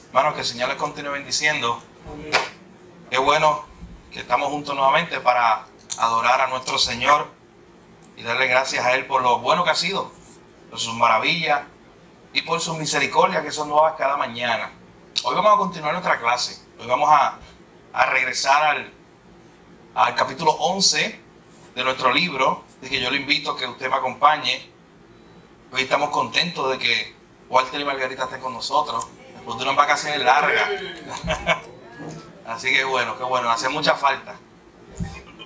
Hermanos, que el Señor les continúe bendiciendo. Qué bueno que estamos juntos nuevamente para adorar a nuestro Señor y darle gracias a Él por lo bueno que ha sido, por sus maravillas y por sus misericordias que son nuevas cada mañana. Hoy vamos a continuar nuestra clase. Hoy vamos a regresar al capítulo 11 de nuestro libro, de que yo le invito a que usted me acompañe. Hoy estamos contentos de que Walter y Margarita estén con nosotros después de unas vacaciones largas. Así que bueno, qué bueno, hace mucha falta.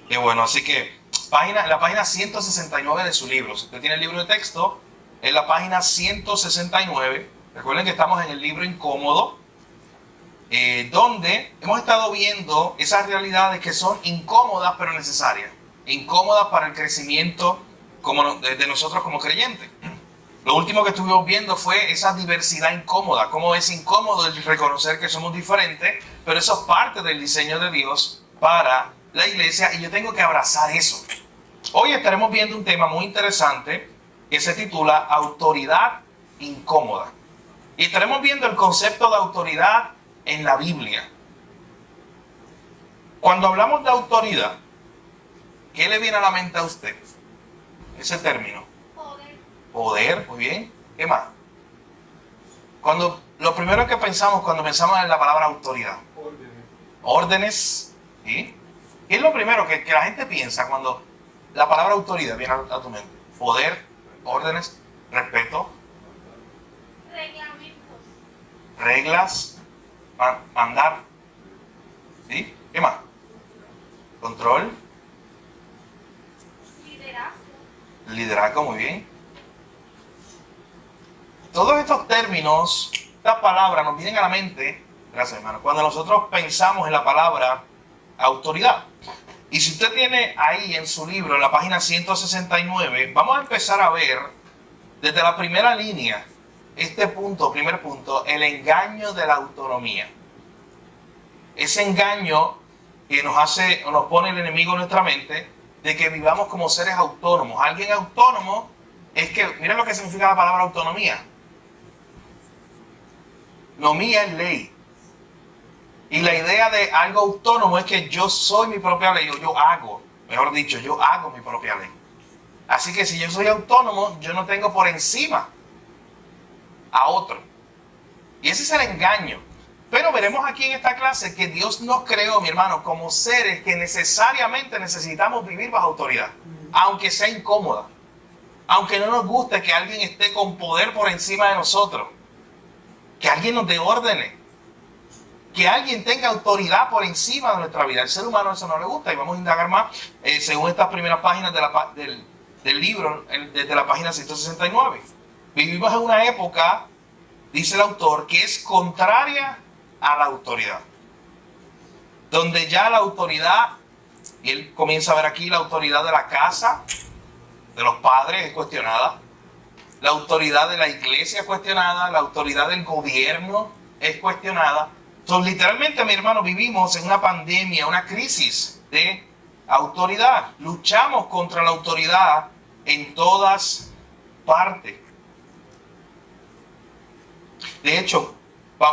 Qué bueno, así que la página 169 de su libro. Si usted tiene el libro de texto, en la página 169, recuerden que estamos en el libro Incómodo, donde hemos estado viendo esas realidades que son incómodas pero necesarias. Incómodas para el crecimiento de nosotros como creyentes. Lo último que estuvimos viendo fue esa diversidad incómoda, cómo es incómodo el reconocer que somos diferentes, pero eso es parte del diseño de Dios para la iglesia y yo tengo que abrazar eso. Hoy estaremos viendo un tema muy interesante que se titula Autoridad Incómoda. Y estaremos viendo el concepto de autoridad en la Biblia. Cuando hablamos de autoridad, ¿qué le viene a la mente a usted? Ese término. Poder, muy bien. ¿Qué más? Lo primero que pensamos cuando pensamos en la palabra autoridad. Órdenes. ¿Sí? ¿Qué es lo primero que la gente piensa cuando la palabra autoridad viene a tu mente? Poder, órdenes, respeto. Reglamentos. Reglas, mandar. ¿Sí? ¿Qué más? Control. Liderazgo. Liderazgo, muy bien. Todos estos términos, estas palabras nos vienen a la mente, gracias hermano, cuando nosotros pensamos en la palabra autoridad. Y si usted tiene ahí en su libro, en la página 169, vamos a empezar a ver desde la primera línea, primer punto, el engaño de la autonomía. Ese engaño que nos pone el enemigo en nuestra mente, de que vivamos como seres autónomos. Alguien autónomo es que, miren lo que significa la palabra autonomía. Nomía es ley. Y la idea de algo autónomo es que yo soy mi propia ley, o yo hago mi propia ley. Así que si yo soy autónomo, yo no tengo por encima a otro. Y ese es el engaño. Pero veremos aquí en esta clase que Dios nos creó, mi hermano, como seres que necesariamente necesitamos vivir bajo autoridad. Aunque sea incómoda. Aunque no nos guste que alguien esté con poder por encima de nosotros. Que alguien nos dé órdenes. Que alguien tenga autoridad por encima de nuestra vida. Al ser humano eso no le gusta y vamos a indagar más según estas primeras páginas del libro, desde la página 169. Vivimos en una época, dice el autor, que es contraria a la autoridad. Donde ya la autoridad, y él comienza a ver aquí la autoridad de la casa, de los padres es cuestionada. La autoridad de la iglesia es cuestionada, la autoridad del gobierno es cuestionada. Entonces, literalmente, mi hermano, vivimos en una pandemia, una crisis de autoridad. Luchamos contra la autoridad en todas partes. De hecho,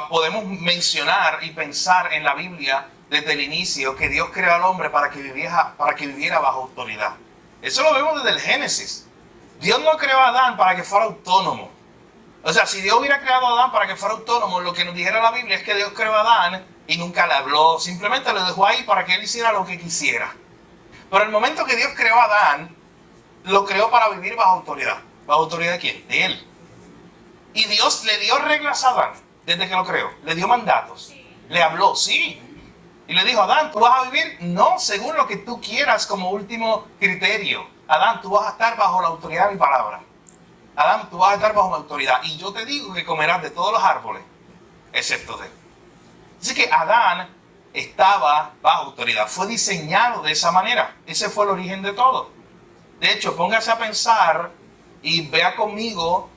podemos mencionar y pensar en la Biblia desde el inicio que Dios creó al hombre para que viviera bajo autoridad. Eso lo vemos desde el Génesis. Dios no creó a Adán para que fuera autónomo. O sea, si Dios hubiera creado a Adán para que fuera autónomo, lo que nos dijera la Biblia es que Dios creó a Adán y nunca le habló. Simplemente lo dejó ahí para que él hiciera lo que quisiera. Pero el momento que Dios creó a Adán, lo creó para vivir bajo autoridad. ¿Bajo autoridad de quién? De él. Y Dios le dio reglas a Adán desde que lo creó. Le dio mandatos. Sí. Le habló, sí. Y le dijo, Adán, ¿tú vas a vivir? No, según lo que tú quieras como último criterio. Adán, tú vas a estar bajo la autoridad de mi palabra. Adán, tú vas a estar bajo mi autoridad. Y yo te digo que comerás de todos los árboles, excepto de él. Así que Adán estaba bajo autoridad. Fue diseñado de esa manera. Ese fue el origen de todo. De hecho, póngase a pensar y vea conmigo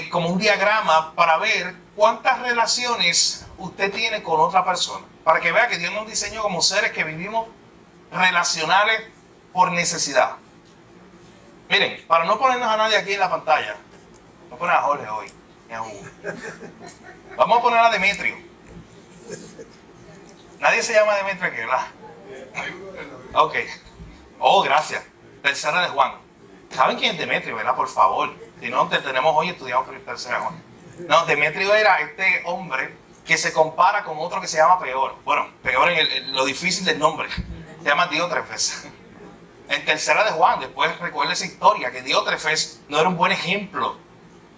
como un diagrama para ver cuántas relaciones usted tiene con otra persona. Para que vea que Dios nos diseñó como seres que vivimos relacionales por necesidad. Miren, para no ponernos a nadie aquí en la pantalla, no poner a Jorge hoy. Vamos a poner a Demetrio. Nadie se llama Demetrio aquí, ¿verdad? Ok. Oh, gracias. Tercera de Juan. ¿Saben quién es Demetrio, verdad? Por favor. Si no, tenemos hoy estudiado por tercera de Juan. No, Demetrio era este hombre que se compara con otro que se llama peor. Bueno, peor en lo difícil del nombre. Se llama Diótrefes. En tercera de Juan, después recuerda esa historia, que Diótrefes no era un buen ejemplo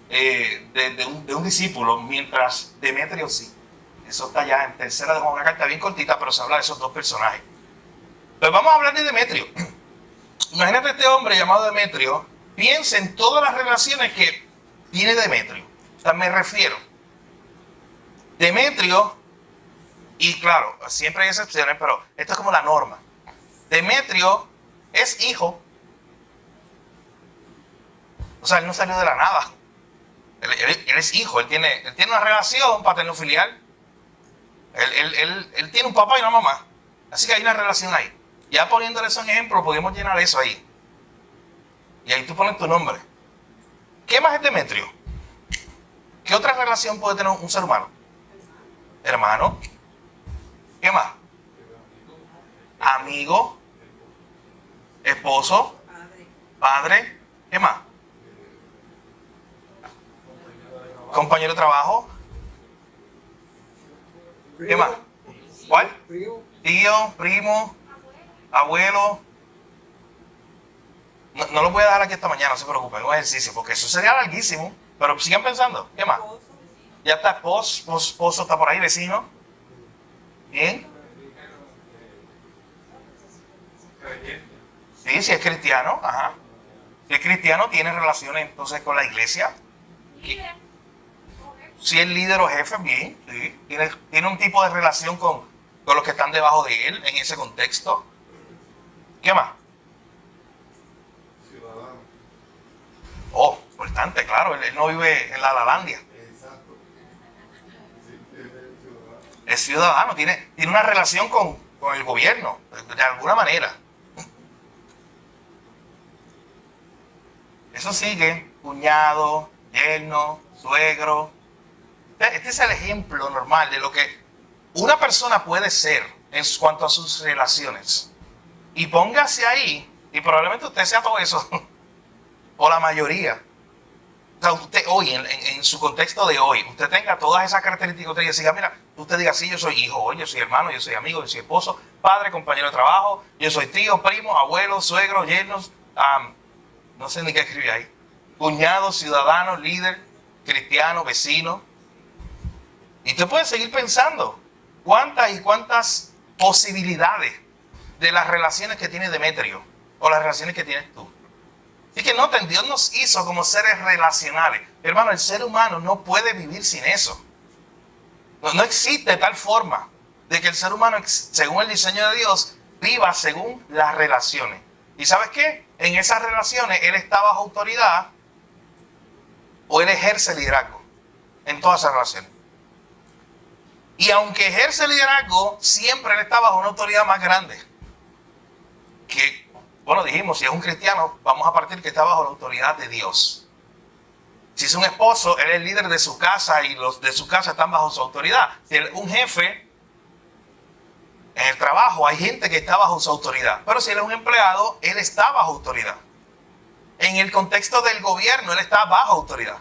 de un discípulo, mientras Demetrio sí. Eso está ya en tercera de Juan, una carta bien cortita, pero se habla de esos dos personajes. Pues vamos a hablar de Demetrio. Imagínate este hombre llamado Demetrio, piensa en todas las relaciones que tiene Demetrio. O sea, me refiero. Demetrio, y claro, siempre hay excepciones, pero esto es como la norma. Demetrio es hijo. O sea, él no salió de la nada. Él es hijo, él tiene una relación paterno-filial. Él tiene un papá y una mamá. Así que hay una relación ahí. Ya poniéndole eso en ejemplo, podemos llenar eso ahí. Y ahí tú pones tu nombre. ¿Qué más es Demetrio? ¿Qué otra relación puede tener un ser humano? Hermano. ¿Qué más? Amigo. Esposo. Padre. ¿Qué más? Compañero de trabajo. ¿Qué más? ¿Cuál? Tío, primo, abuelo. No lo voy a dejar aquí esta mañana, no se preocupen, un ejercicio, porque eso sería larguísimo. Pero sigan pensando. ¿Qué más? Ya está esposo está por ahí, vecino. Bien. Sí, si es cristiano, ajá. Si es cristiano, tiene relaciones entonces con la iglesia. Si es líder o jefe, bien. Sí. Tiene un tipo de relación con los que están debajo de él en ese contexto. ¿Qué más? Oh, importante, claro. Él no vive en la Lalandia. Es ciudadano, tiene una relación con el gobierno, de alguna manera. Eso sigue, cuñado, yerno, suegro. Este es el ejemplo normal de lo que una persona puede ser en cuanto a sus relaciones. Y póngase ahí, y probablemente usted sea todo eso, o la mayoría. O sea, usted hoy, en su contexto de hoy, usted tenga todas esas características, usted diga, mira, usted diga, sí, yo soy hijo, yo soy hermano, yo soy amigo, yo soy esposo, padre, compañero de trabajo, yo soy tío, primo, abuelo, suegro, yernos, no sé ni qué escribí ahí, cuñado, ciudadano, líder, cristiano, vecino. Y usted puede seguir pensando cuántas y cuántas posibilidades de las relaciones que tiene Demetrio o las relaciones que tienes tú. Así que noten, Dios nos hizo como seres relacionales. Hermano, el ser humano no puede vivir sin eso. No existe tal forma de que el ser humano, según el diseño de Dios, viva según las relaciones. ¿Y sabes qué? En esas relaciones él está bajo autoridad o él ejerce liderazgo en todas esas relaciones. Y aunque ejerce liderazgo, siempre él está bajo una autoridad más grande. Que, bueno, dijimos, si es un cristiano, vamos a partir que está bajo la autoridad de Dios. Si es un esposo, él es el líder de su casa y los de su casa están bajo su autoridad. Si es un jefe, en el trabajo hay gente que está bajo su autoridad. Pero si él es un empleado, él está bajo autoridad. En el contexto del gobierno, él está bajo autoridad.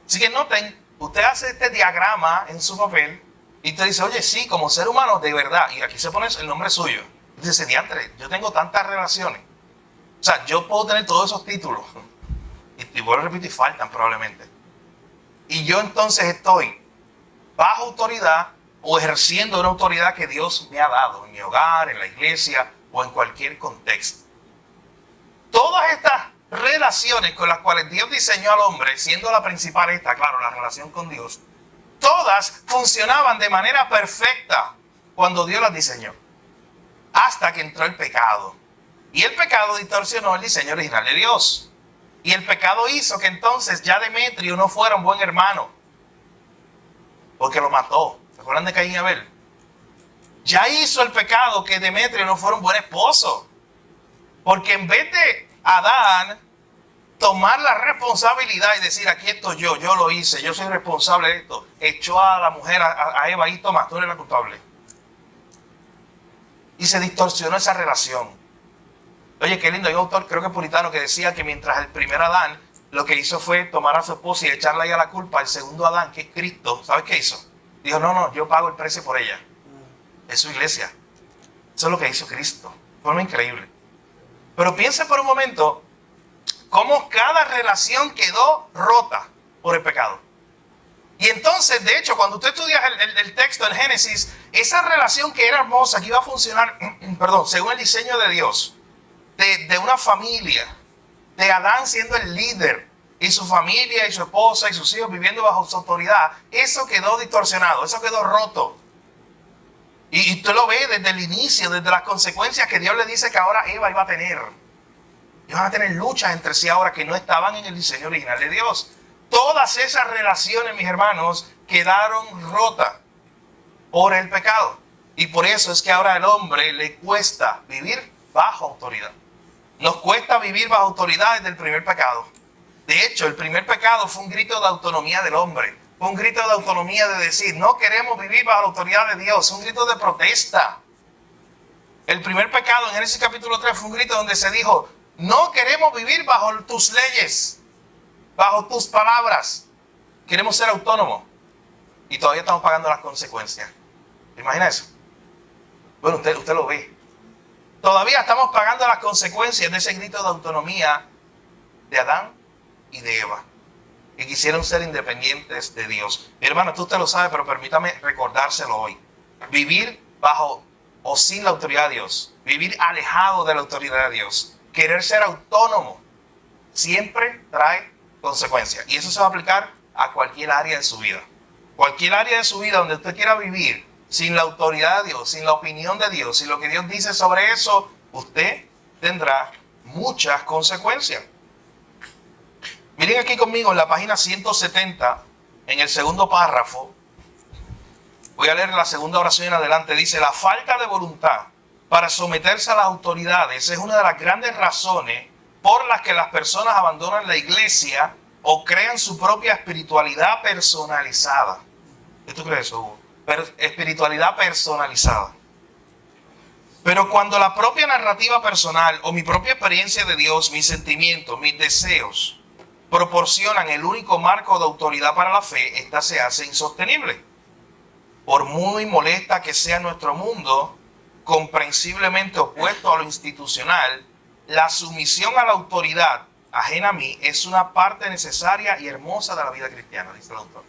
Así que noten, usted hace este diagrama en su papel y te dice, oye, sí, como ser humano, de verdad, y aquí se pone el nombre suyo. Dice, diantre, yo tengo tantas relaciones. O sea, yo puedo tener todos esos títulos. Y vuelvo a repetir, faltan probablemente. Y yo entonces estoy bajo autoridad o ejerciendo una autoridad que Dios me ha dado en mi hogar, en la iglesia o en cualquier contexto. Todas estas relaciones con las cuales Dios diseñó al hombre, siendo la principal esta, claro, la relación con Dios, todas funcionaban de manera perfecta cuando Dios las diseñó. Hasta que entró el pecado. Y el pecado distorsionó el diseño original de Dios. Y el pecado hizo que entonces ya Demetrio no fuera un buen hermano. Porque lo mató. ¿Se acuerdan de Caín y Abel? Ya hizo el pecado que Demetrio no fuera un buen esposo. Porque en vez de Adán tomar la responsabilidad y decir, aquí estoy yo lo hice, yo soy responsable de esto. Echó a la mujer, a Eva, y toma, tú eres la culpable. Y se distorsionó esa relación. Oye, qué lindo, hay un autor, creo que puritano, que decía que mientras el primer Adán lo que hizo fue tomar a su esposa y echarle a ella la culpa, el segundo Adán, que es Cristo, ¿sabes qué hizo? Dijo, no, yo pago el precio por ella. Es su iglesia. Eso es lo que hizo Cristo. De forma increíble. Pero piensa por un momento cómo cada relación quedó rota por el pecado. Y entonces, de hecho, cuando usted estudia el texto en Génesis, esa relación que era hermosa, que iba a funcionar, según el diseño de Dios, de una familia, de Adán siendo el líder, y su familia, y su esposa, y sus hijos viviendo bajo su autoridad, eso quedó distorsionado, eso quedó roto. Y usted lo ve desde el inicio, desde las consecuencias que Dios le dice que ahora Eva iba a tener. Iban a tener luchas entre sí ahora que no estaban en el diseño original de Dios. Todas esas relaciones, mis hermanos, quedaron rotas por el pecado. Y por eso es que ahora al hombre le cuesta vivir bajo autoridad. Nos cuesta vivir bajo autoridad desde el primer pecado. De hecho, el primer pecado fue un grito de autonomía del hombre. Fue un grito de autonomía de decir, no queremos vivir bajo la autoridad de Dios. Un grito de protesta. El primer pecado en Génesis capítulo 3 fue un grito donde se dijo, no queremos vivir bajo tus leyes, bajo tus palabras. Queremos ser autónomos. Y todavía estamos pagando las consecuencias. ¿Te imaginas eso? Bueno, usted lo ve. Todavía estamos pagando las consecuencias de ese grito de autonomía de Adán y de Eva, que quisieron ser independientes de Dios. Mi hermano, tú usted lo sabe, pero permítame recordárselo hoy. Vivir bajo o sin la autoridad de Dios, vivir alejado de la autoridad de Dios, querer ser autónomo, siempre trae consecuencias. Y eso se va a aplicar a cualquier área de su vida. Cualquier área de su vida donde usted quiera vivir sin la autoridad de Dios, sin la opinión de Dios, sin lo que Dios dice sobre eso, usted tendrá muchas consecuencias. Miren aquí conmigo en la página 170, en el segundo párrafo. Voy a leer la segunda oración en adelante. Dice, la falta de voluntad para someterse a las autoridades es una de las grandes razones por las que las personas abandonan la iglesia o crean su propia espiritualidad personalizada. ¿Qué tú crees eso, Hugo? Espiritualidad personalizada. Pero cuando la propia narrativa personal o mi propia experiencia de Dios, mis sentimientos, mis deseos, proporcionan el único marco de autoridad para la fe, esta se hace insostenible. Por muy molesta que sea nuestro mundo, comprensiblemente opuesto a lo institucional, la sumisión a la autoridad ajena a mí es una parte necesaria y hermosa de la vida cristiana, dice el autor.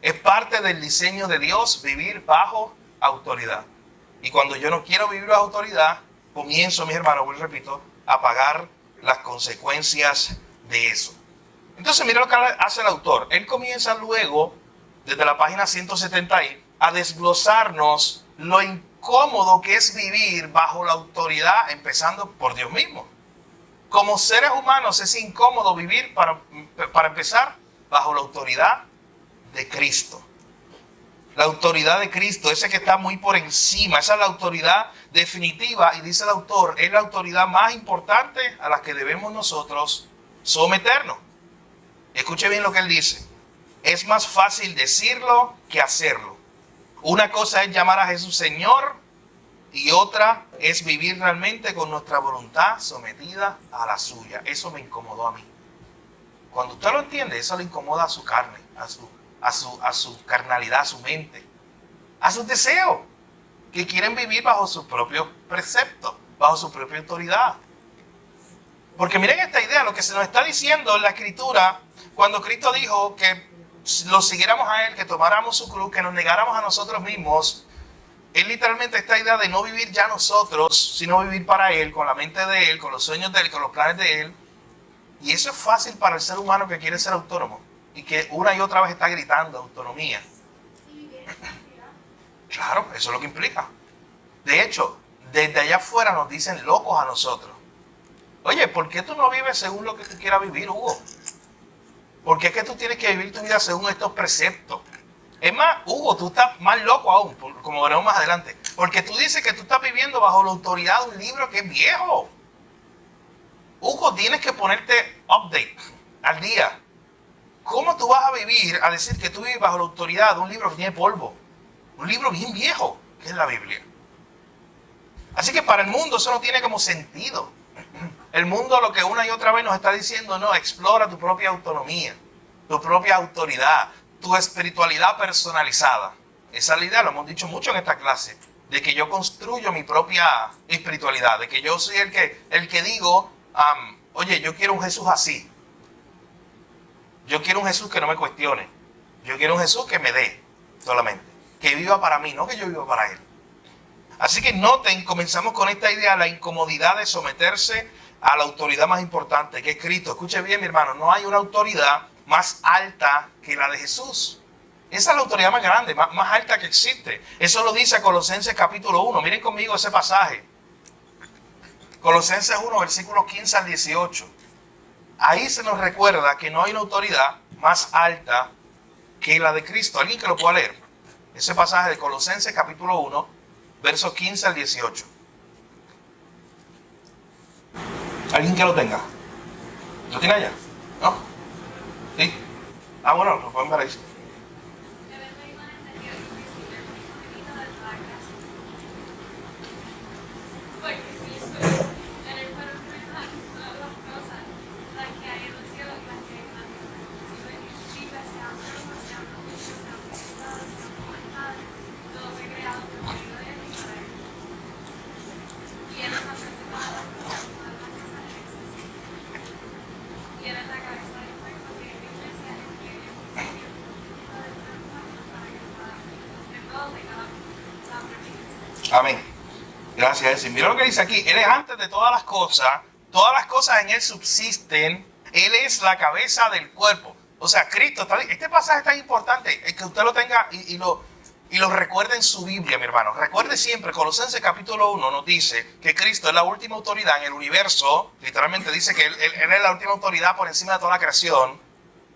Es parte del diseño de Dios vivir bajo autoridad. Y cuando yo no quiero vivir bajo autoridad, comienzo, mis hermanos, vuelvo y repito, a pagar las consecuencias de eso. Entonces, mira lo que hace el autor. Él comienza luego, desde la página 170, a desglosarnos lo incómodo que es vivir bajo la autoridad, empezando por Dios mismo. Como seres humanos es incómodo vivir, para empezar, bajo la autoridad de Cristo. La autoridad de Cristo, ese que está muy por encima, esa es la autoridad definitiva, y dice el autor, es la autoridad más importante a la que debemos nosotros someternos. Escuche bien lo que él dice. Es más fácil decirlo que hacerlo. Una cosa es llamar a Jesús Señor y otra es vivir realmente con nuestra voluntad sometida a la suya. Eso me incomodó a mí. Cuando usted lo entiende, eso le incomoda a su carne, a su carnalidad, a su mente, a sus deseos, que quieren vivir bajo sus propios preceptos, bajo su propia autoridad. Porque miren esta idea, lo que se nos está diciendo en la Escritura, cuando Cristo dijo que lo siguiéramos a Él, que tomáramos su cruz, que nos negáramos a nosotros mismos, es literalmente esta idea de no vivir ya nosotros, sino vivir para Él, con la mente de Él, con los sueños de Él, con los planes de Él. Y eso es fácil para el ser humano que quiere ser autónomo y que una y otra vez está gritando autonomía. Claro, eso es lo que implica. De hecho, desde allá afuera nos dicen locos a nosotros. Oye, ¿por qué tú no vives según lo que tú quieras vivir, Hugo? ¿Por qué es que tú tienes que vivir tu vida según estos preceptos? Es más, Hugo, tú estás más loco aún, como veremos más adelante. Porque tú dices que tú estás viviendo bajo la autoridad de un libro que es viejo. Hugo, tienes que ponerte update, al día. ¿Cómo tú vas a vivir a decir que tú vives bajo la autoridad de un libro que tiene polvo? Un libro bien viejo, que es la Biblia. Así que para el mundo eso no tiene como sentido. El mundo lo que una y otra vez nos está diciendo, no, explora tu propia autonomía, tu propia autoridad, tu espiritualidad personalizada. Esa es la idea, lo hemos dicho mucho en esta clase, de que yo construyo mi propia espiritualidad, de que yo soy el que digo, oye, yo quiero un Jesús así. Yo quiero un Jesús que no me cuestione. Yo quiero un Jesús que me dé solamente. Que viva para mí, no que yo viva para Él. Así que noten, comenzamos con esta idea, la incomodidad de someterse a la autoridad más importante, que es Cristo. Escuche bien, mi hermano, no hay una autoridad más alta que la de Jesús. Esa es la autoridad más grande, más alta que existe. Eso lo dice Colosenses capítulo 1. Miren conmigo ese pasaje. Colosenses 1, versículos 15 al 18. Ahí se nos recuerda que no hay una autoridad más alta que la de Cristo. ¿Alguien que lo pueda leer? Ese pasaje de Colosenses capítulo 1, versos 15 al 18. ¿Alguien que lo tenga? ¿Lo tiene allá? ¿No? ¿Sí? Bueno, lo pueden ver ahí. Amén. Gracias, Jesús. Mira lo que dice aquí. Él es antes de todas las cosas en Él subsisten. Él es la cabeza del cuerpo. O sea, Cristo, este pasaje es tan importante que usted lo tenga y lo recuerde en su Biblia, mi hermano. Recuerde siempre, Colosenses capítulo 1 nos dice que Cristo es la última autoridad en el universo. Literalmente dice que él es la última autoridad por encima de toda la creación.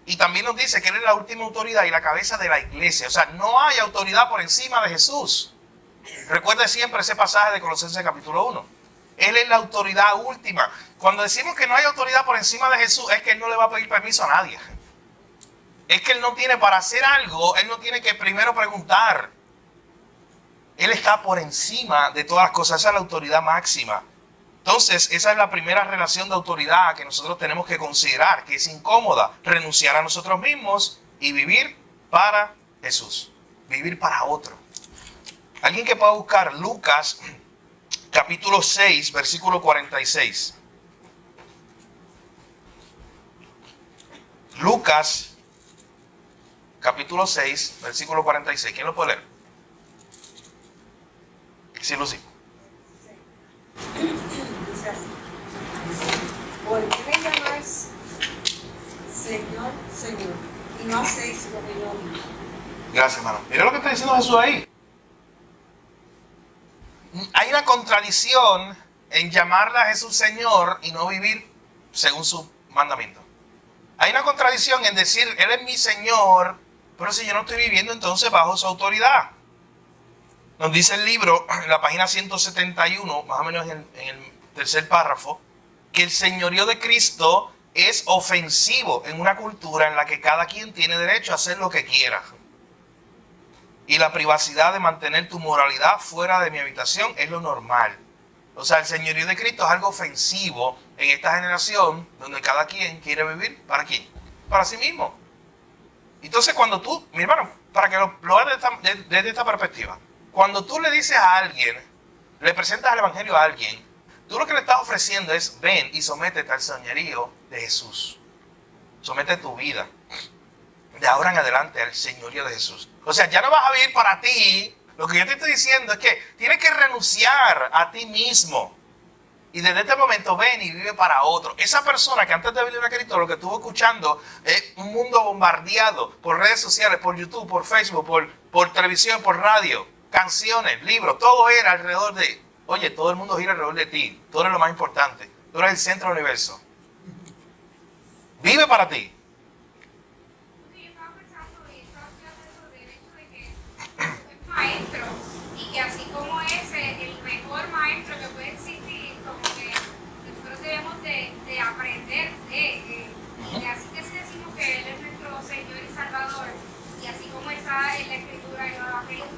Y también nos dice que Él es la última autoridad y la cabeza de la iglesia. O sea, no hay autoridad por encima de Jesús. Recuerde siempre ese pasaje de Colosenses capítulo 1. Él es la autoridad última. Cuando decimos que no hay autoridad por encima de Jesús, es que Él no le va a pedir permiso a nadie. Es que Él no tiene, para hacer algo, Él no tiene que primero preguntar. Él está por encima de todas las cosas. Esa es la autoridad máxima. Entonces, esa es la primera relación de autoridad que nosotros tenemos que considerar, que es incómoda. Renunciar a nosotros mismos y vivir para Jesús. Vivir para otro. Alguien que pueda buscar Lucas capítulo 6, versículo 46. Lucas capítulo 6, versículo 46. ¿Quién lo puede leer? Sí, Lucy. Dice así: ¿por qué me llamáis Señor, Señor, y no hacéis lo que yo digo? Gracias, hermano. Mira lo que está diciendo Jesús ahí. Hay una contradicción en llamarle a Jesús Señor y no vivir según su mandamiento. Hay una contradicción en decir, Él es mi Señor, pero si yo no estoy viviendo entonces bajo su autoridad. Nos dice el libro, en la página 171, más o menos en el tercer párrafo, que el señorío de Cristo es ofensivo en una cultura en la que cada quien tiene derecho a hacer lo que quiera. Y la privacidad de mantener tu moralidad fuera de mi habitación es lo normal. O sea, el señorío de Cristo es algo ofensivo en esta generación donde cada quien quiere vivir, ¿para quién? Para sí mismo. Entonces cuando tú, mi hermano, para que lo veas desde esta perspectiva, cuando tú le dices a alguien, le presentas el evangelio a alguien, tú lo que le estás ofreciendo es, ven y sométete al señorío de Jesús. Somete tu vida de ahora en adelante al señorío de Jesús. O sea, ya no vas a vivir para ti. Lo que yo te estoy diciendo es que tienes que renunciar a ti mismo. Y desde este momento ven y vive para otro. Esa persona que antes de venir a Cristo lo que estuvo escuchando es un mundo bombardeado por redes sociales, por YouTube, por Facebook, por televisión, por radio, canciones, libros. Todo era alrededor de, oye, todo el mundo gira alrededor de ti. Tú eres lo más importante. Tú eres el centro del universo. Vive para ti. Maestro, y que así como ese, el mejor maestro que puede existir, como que nosotros debemos de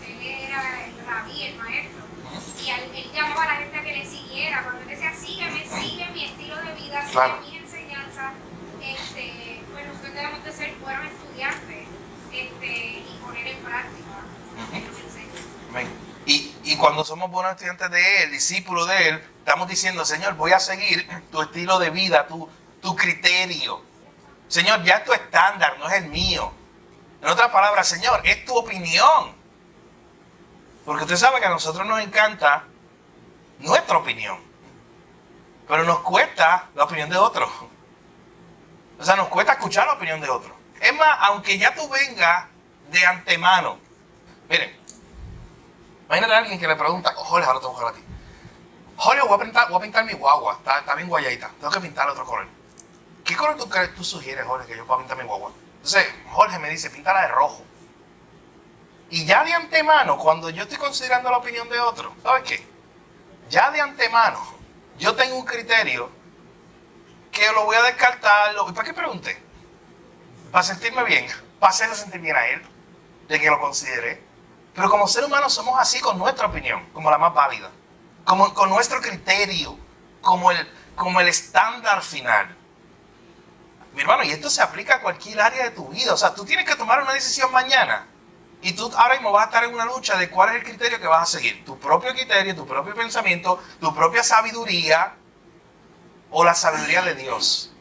él era el rabí, el maestro. Y él llamaba a la gente a que le siguiera. Cuando él decía, sígueme, sigue mi estilo de vida, sigue Claro. mis enseñanzas, pues nosotros debemos de ser buenos estudiantes y poner en práctica lo que nos enseña. Amén. Y cuando somos buenos estudiantes de Él, discípulos de Él, estamos diciendo, Señor, voy a seguir tu estilo de vida, tu criterio. Señor, ya es tu estándar, no es el mío. En otras palabras, Señor, es tu opinión. Porque usted sabe que a nosotros nos encanta nuestra opinión. Pero nos cuesta la opinión de otro. O sea, nos cuesta escuchar la opinión de otro. Es más, aunque ya tú vengas de antemano. Miren, imagínate a alguien que le pregunta, oh, Jorge, ahora te voy a coger a ti. Jorge, voy a pintar mi guagua. Está bien guayadita. Tengo que pintar otro color. ¿Qué color tú sugieres, Jorge, que yo pueda pintar mi guagua? Entonces, Jorge me dice, píntala de rojo. Y ya de antemano, cuando yo estoy considerando la opinión de otro, ¿sabes qué? Ya de antemano, yo tengo un criterio que lo voy a descartar. ¿Para qué pregunté? Para sentirme bien, para hacerle sentir bien a él, de que lo considere. Pero como ser humano somos así con nuestra opinión, como la más válida, como con nuestro criterio, como el estándar final. Mi hermano, y esto se aplica a cualquier área de tu vida. O sea, tú tienes que tomar una decisión mañana. Y tú ahora mismo vas a estar en una lucha de cuál es el criterio que vas a seguir. Tu propio criterio, tu propio pensamiento, tu propia sabiduría o la sabiduría de Dios.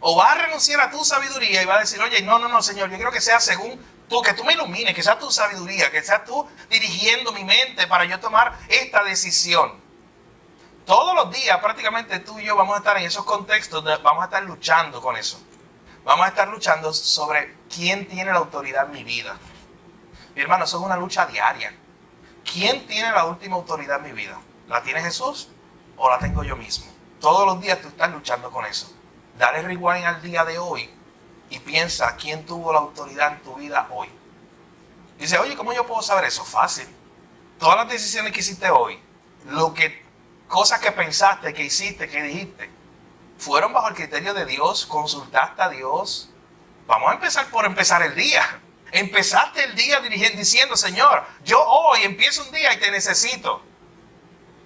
O vas a renunciar a tu sabiduría y vas a decir, oye, no, Señor, yo quiero que sea según tú, que tú me ilumines, que sea tu sabiduría, que sea tú dirigiendo mi mente para yo tomar esta decisión. Todos los días prácticamente tú y yo vamos a estar en esos contextos, vamos a estar luchando con eso. Vamos a estar luchando sobre quién tiene la autoridad en mi vida. Mi hermano, eso es una lucha diaria. ¿Quién tiene la última autoridad en mi vida? ¿La tiene Jesús o la tengo yo mismo? Todos los días tú estás luchando con eso. Dale rewind al día de hoy y piensa quién tuvo la autoridad en tu vida hoy. Dice, oye, ¿cómo yo puedo saber eso? Fácil. Todas las decisiones que hiciste hoy, cosas que pensaste, que hiciste, que dijiste, fueron bajo el criterio de Dios, consultaste a Dios. Vamos a empezar por empezar el día. Empezaste el día diciendo, Señor, yo hoy empiezo un día y te necesito.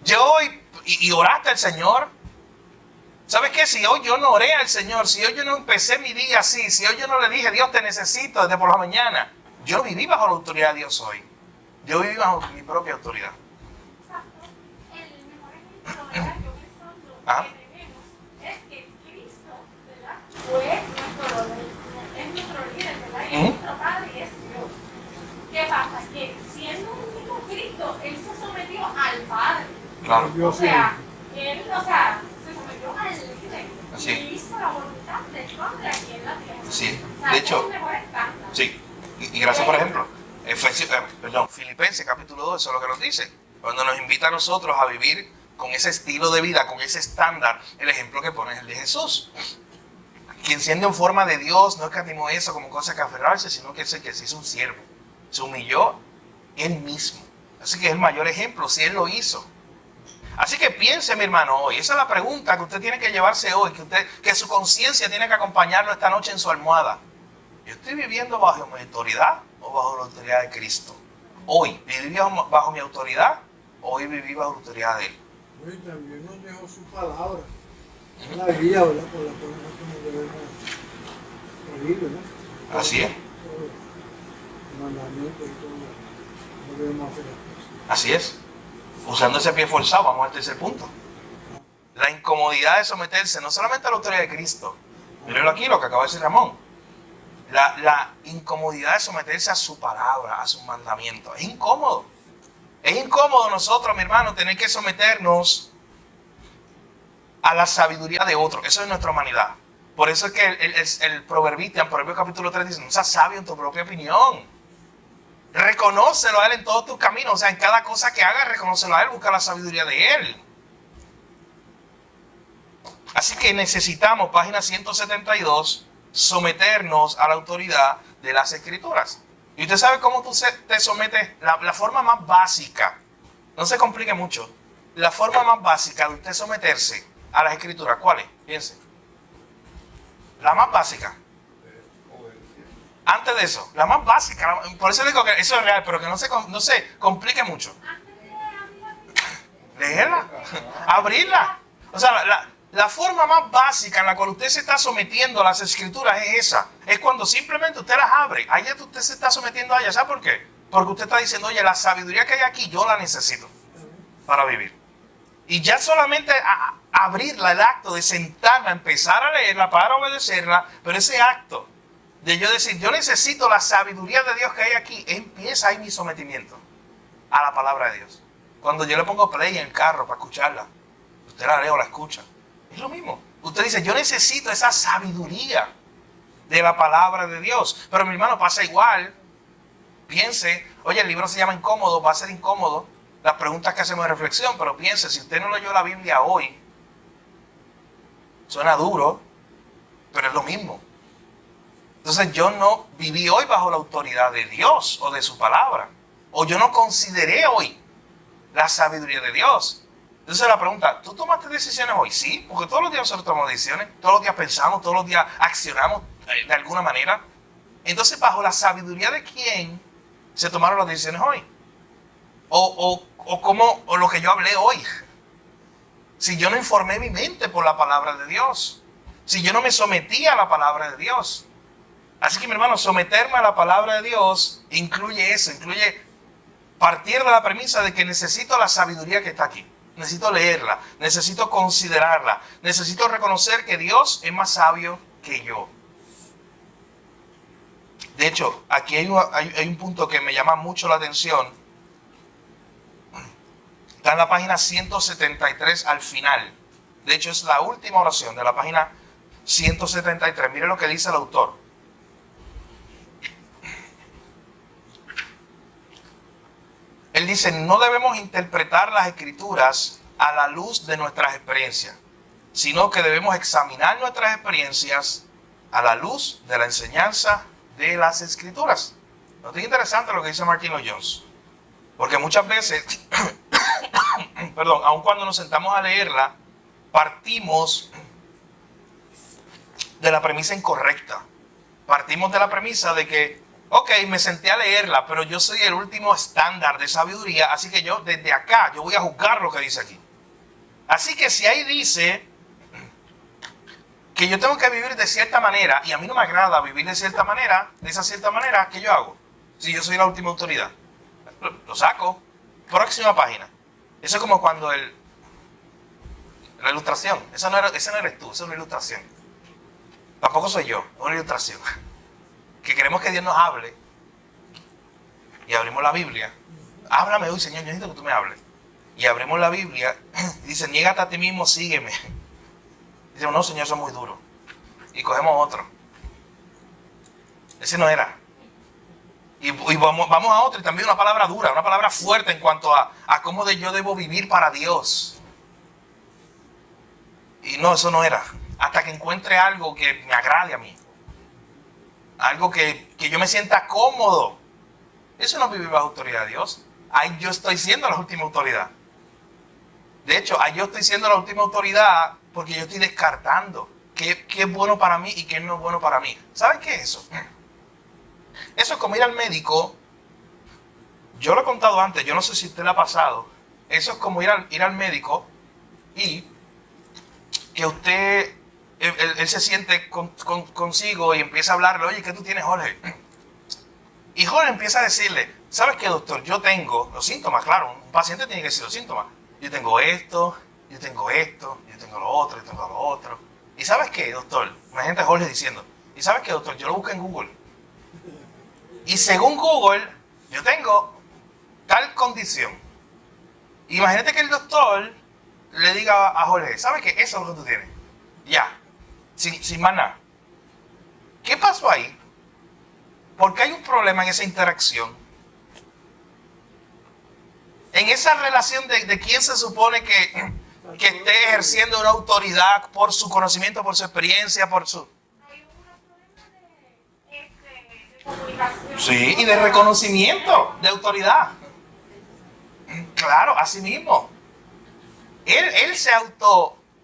Yo hoy, y oraste al Señor. ¿Sabes qué? Si hoy yo no oré al Señor, si hoy yo no empecé mi día así, si hoy yo no le dije, Dios te necesito desde por la mañana, yo viví bajo la autoridad de Dios hoy. Yo viví bajo mi propia autoridad. Exacto. El mejor ejemplo, ¿verdad? Yo pensando Ajá. que tenemos es que Cristo, ¿verdad? Fue es nuestro líder, ¿verdad? Y es nuestro Padre y es Dios. ¿Qué pasa? Que siendo un mismo Cristo, Él se sometió al Padre. Claro. O sea, Él, se sometió al líder. Así. Y hizo la voluntad del Padre aquí en la tierra. Sí. O sea, De es hecho, el mejor estándar. sí. Y gracias, por ejemplo, Filipenses capítulo 2, eso es lo que nos dice. Cuando nos invita a nosotros a vivir con ese estilo de vida, con ese estándar, el ejemplo que pone es el de Jesús. Quien siendo en forma de Dios no escatimó eso como cosa que aferrarse, sino que se hizo un siervo. Se humilló él mismo. Así que es el mayor ejemplo, si él lo hizo. Así que piense, mi hermano, hoy. Esa es la pregunta que usted tiene que llevarse hoy, que su conciencia tiene que acompañarlo esta noche en su almohada. ¿Yo estoy viviendo bajo mi autoridad o bajo la autoridad de Cristo? Hoy, ¿viví bajo mi autoridad o hoy viví bajo la autoridad de Él? Y también nos dejó su palabra, la guía, ¿verdad? Por la cual nosotros debemos vivir, ¿verdad? Así es. Todo el mandamiento y todo, no debemos hacer las cosas. Así es. Usando ese pie forzado, vamos al tercer punto. La incomodidad de someterse no solamente a la autoridad de Cristo. Mírenlo aquí, lo que acaba de decir Ramón. La incomodidad de someterse a su palabra, a sus mandamientos. Es incómodo. Es incómodo nosotros, mi hermano, tener que someternos a la sabiduría de otro. Eso es nuestra humanidad. Por eso es que el proverbista en Proverbios capítulo 3 dice, no seas sabio en tu propia opinión. Reconócelo a Él en todos tus caminos. O sea, en cada cosa que hagas, reconócelo a Él, busca la sabiduría de Él. Así que necesitamos, página 172, someternos a la autoridad de las Escrituras. Y usted sabe cómo tú te sometes, la forma más básica, no se complique mucho, la forma más básica de usted someterse a las Escrituras, ¿cuál es? Piense. La más básica. Antes de eso, la más básica, por eso digo que eso es real, pero que no se complique mucho. Leerla, abrirla. O sea, la forma más básica en la cual usted se está sometiendo a las escrituras es esa. Es cuando simplemente usted las abre. Ahí usted se está sometiendo a ellas. ¿Sabe por qué? Porque usted está diciendo, oye, la sabiduría que hay aquí yo la necesito para vivir. Y ya solamente abrirla, el acto de sentarme, empezar a leerla para obedecerla, pero ese acto de yo decir, yo necesito la sabiduría de Dios que hay aquí, empieza ahí mi sometimiento a la palabra de Dios. Cuando yo le pongo play en el carro para escucharla, usted la lee o la escucha. Es lo mismo. Usted dice, yo necesito esa sabiduría de la palabra de Dios. Pero mi hermano, pasa igual. Piense, oye, el libro se llama Incómodo, va a ser incómodo las preguntas que hacemos de reflexión, pero piense, si usted no leyó la Biblia hoy, suena duro, pero es lo mismo. Entonces yo no viví hoy bajo la autoridad de Dios o de su palabra. O yo no consideré hoy la sabiduría de Dios. Entonces la pregunta, ¿tú tomaste decisiones hoy? Sí, porque todos los días nosotros tomamos decisiones, todos los días pensamos, todos los días accionamos de alguna manera. Entonces, ¿bajo la sabiduría de quién se tomaron las decisiones hoy? O lo que yo hablé hoy. Si yo no informé mi mente por la palabra de Dios. Si yo no me sometí a la palabra de Dios. Así que, mi hermano, someterme a la palabra de Dios incluye eso, incluye partir de la premisa de que necesito la sabiduría que está aquí. Necesito leerla, necesito considerarla, necesito reconocer que Dios es más sabio que yo. De hecho, aquí hay un punto que me llama mucho la atención. Está en la página 173 al final. De hecho, es la última oración de la página 173. Mire lo que dice el autor. Él dice, no debemos interpretar las escrituras a la luz de nuestras experiencias, sino que debemos examinar nuestras experiencias a la luz de la enseñanza de las escrituras. ¿No es interesante lo que dice Martin Lloyd-Jones? Porque muchas veces, perdón, aun cuando nos sentamos a leerla, partimos de la premisa incorrecta. Partimos de la premisa de que ok, me senté a leerla, pero yo soy el último estándar de sabiduría, así que yo desde acá, yo voy a juzgar lo que dice aquí. Así que si ahí dice que yo tengo que vivir de cierta manera, y a mí no me agrada vivir de esa cierta manera, ¿qué yo hago? Si yo soy la última autoridad, lo saco. Próxima página. Eso es como cuando la ilustración, esa no eres tú, esa es una ilustración. Tampoco soy yo, es una ilustración. Que queremos que Dios nos hable y abrimos la Biblia. Háblame hoy, Señor, yo necesito que tú me hables. Y abrimos la Biblia y dice, niégate a ti mismo, sígueme. Y decimos, no, Señor, eso es muy duro. Y cogemos otro. Ese no era. Y vamos a otro, y también una palabra dura, una palabra fuerte en cuanto a cómo yo debo vivir para Dios. Y no, eso no era. Hasta que encuentre algo que me agrade a mí. Algo que yo me sienta cómodo. Eso no es vivir bajo autoridad de Dios. Ahí yo estoy siendo la última autoridad. De hecho, ahí yo estoy siendo la última autoridad porque yo estoy descartando qué es bueno para mí y qué no es bueno para mí. ¿Saben qué es eso? Eso es como ir al médico. Yo lo he contado antes, yo no sé si usted le ha pasado. Eso es como ir al médico y que usted... Él se siente consigo y empieza a hablarle, oye, ¿qué tú tienes, Jorge? Y Jorge empieza a decirle, ¿sabes qué, doctor? Yo tengo los síntomas, claro, un paciente tiene que decir los síntomas. Yo tengo esto, yo tengo esto, yo tengo lo otro, yo tengo lo otro. ¿Y sabes qué, doctor? Imagínate a Jorge diciendo, ¿y sabes qué, doctor? Yo lo busqué en Google. Y según Google, yo tengo tal condición. Imagínate que el doctor le diga a Jorge, ¿sabes qué? Eso es lo que tú tienes. Ya. Sin más nada. ¿Qué pasó ahí? Porque hay un problema en esa interacción. En esa relación de quién se supone que esté ejerciendo una autoridad por su conocimiento, por su experiencia, por su... Hay un problema de comunicación. Sí, y de reconocimiento de autoridad. Claro, así mismo. Él se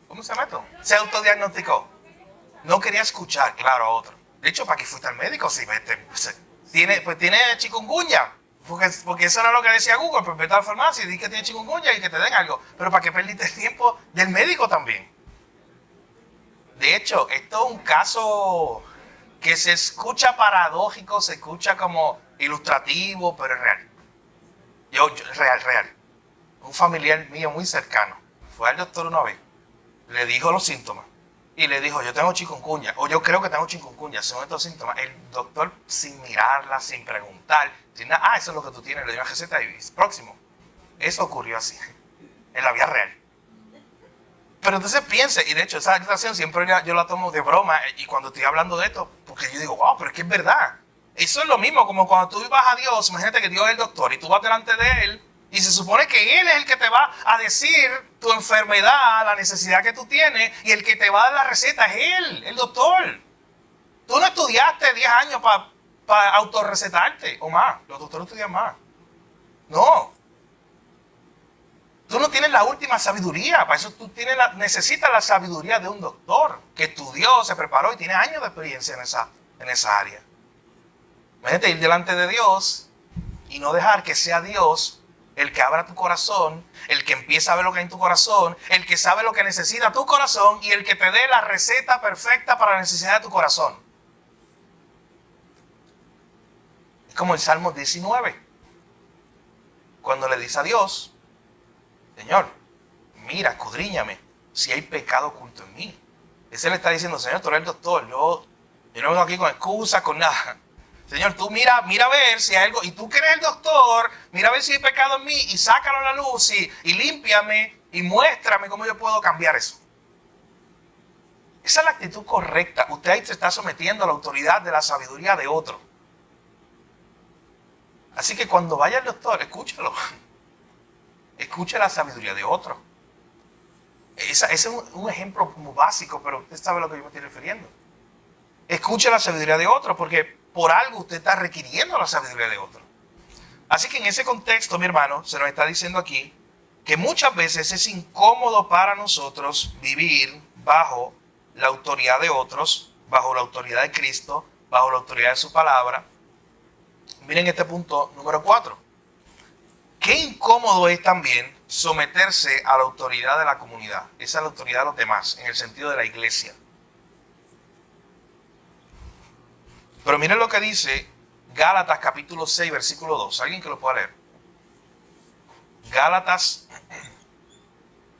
¿cómo se llama esto? Se autodiagnosticó. No quería escuchar, claro, a otro. De hecho, ¿para qué fuiste al médico? Si tiene chikungunya. Porque eso era lo que decía Google, pues vete a la farmacia y di que tiene chikungunya y que te den algo. Pero ¿para qué perdiste el tiempo del médico también? De hecho, esto es un caso que se escucha paradójico, se escucha como ilustrativo, pero es real. Real. Un familiar mío muy cercano fue al doctor una vez, le dijo los síntomas y le dijo, yo tengo chikungunya, o yo creo que tengo chikungunya, según estos síntomas. El doctor, sin mirarla, sin preguntar, sin nada, eso es lo que tú tienes, le dio una receta y próximo. Eso ocurrió así, en la vida real. Pero entonces piense, y de hecho esa declaración siempre yo la tomo de broma, y cuando estoy hablando de esto, porque yo digo, wow, pero es que es verdad. Eso es lo mismo, como cuando tú vas a Dios, imagínate que Dios es el doctor, y tú vas delante de Él, y se supone que Él es el que te va a decir tu enfermedad, la necesidad que tú tienes, y el que te va a dar la receta es Él, el doctor. Tú no estudiaste 10 años para autorrecetarte, o más, los doctores estudian más. No. Tú no tienes la última sabiduría, para eso tú necesitas la sabiduría de un doctor que estudió, se preparó y tiene años de experiencia en esa área. Imagínate ir delante de Dios y no dejar que sea Dios el que abra tu corazón, el que empieza a ver lo que hay en tu corazón, el que sabe lo que necesita tu corazón y el que te dé la receta perfecta para la necesidad de tu corazón. Es como el Salmo 19, cuando le dice a Dios, Señor, mira, escudriñame si hay pecado oculto en mí. Ese le está diciendo, Señor, tú eres el doctor, yo no vengo aquí con excusas, con nada. Señor, tú mira a ver si hay algo, y tú que eres el doctor, mira a ver si hay pecado en mí y sácalo a la luz y límpiame y muéstrame cómo yo puedo cambiar eso. Esa es la actitud correcta. Usted ahí se está sometiendo a la autoridad de la sabiduría de otro. Así que cuando vaya al doctor, escúchalo. Escuche la sabiduría de otro. Ese es un ejemplo como básico, pero usted sabe a lo que yo me estoy refiriendo. Escuche la sabiduría de otro, porque por algo usted está requiriendo la sabiduría de otro. Así que en ese contexto, mi hermano, se nos está diciendo aquí que muchas veces es incómodo para nosotros vivir bajo la autoridad de otros, bajo la autoridad de Cristo, bajo la autoridad de su palabra. Miren este punto número 4. Qué incómodo es también someterse a la autoridad de la comunidad. Esa es la autoridad de los demás, en el sentido de la iglesia. Pero miren lo que dice Gálatas capítulo 6, versículo 2. ¿Alguien que lo pueda leer? Gálatas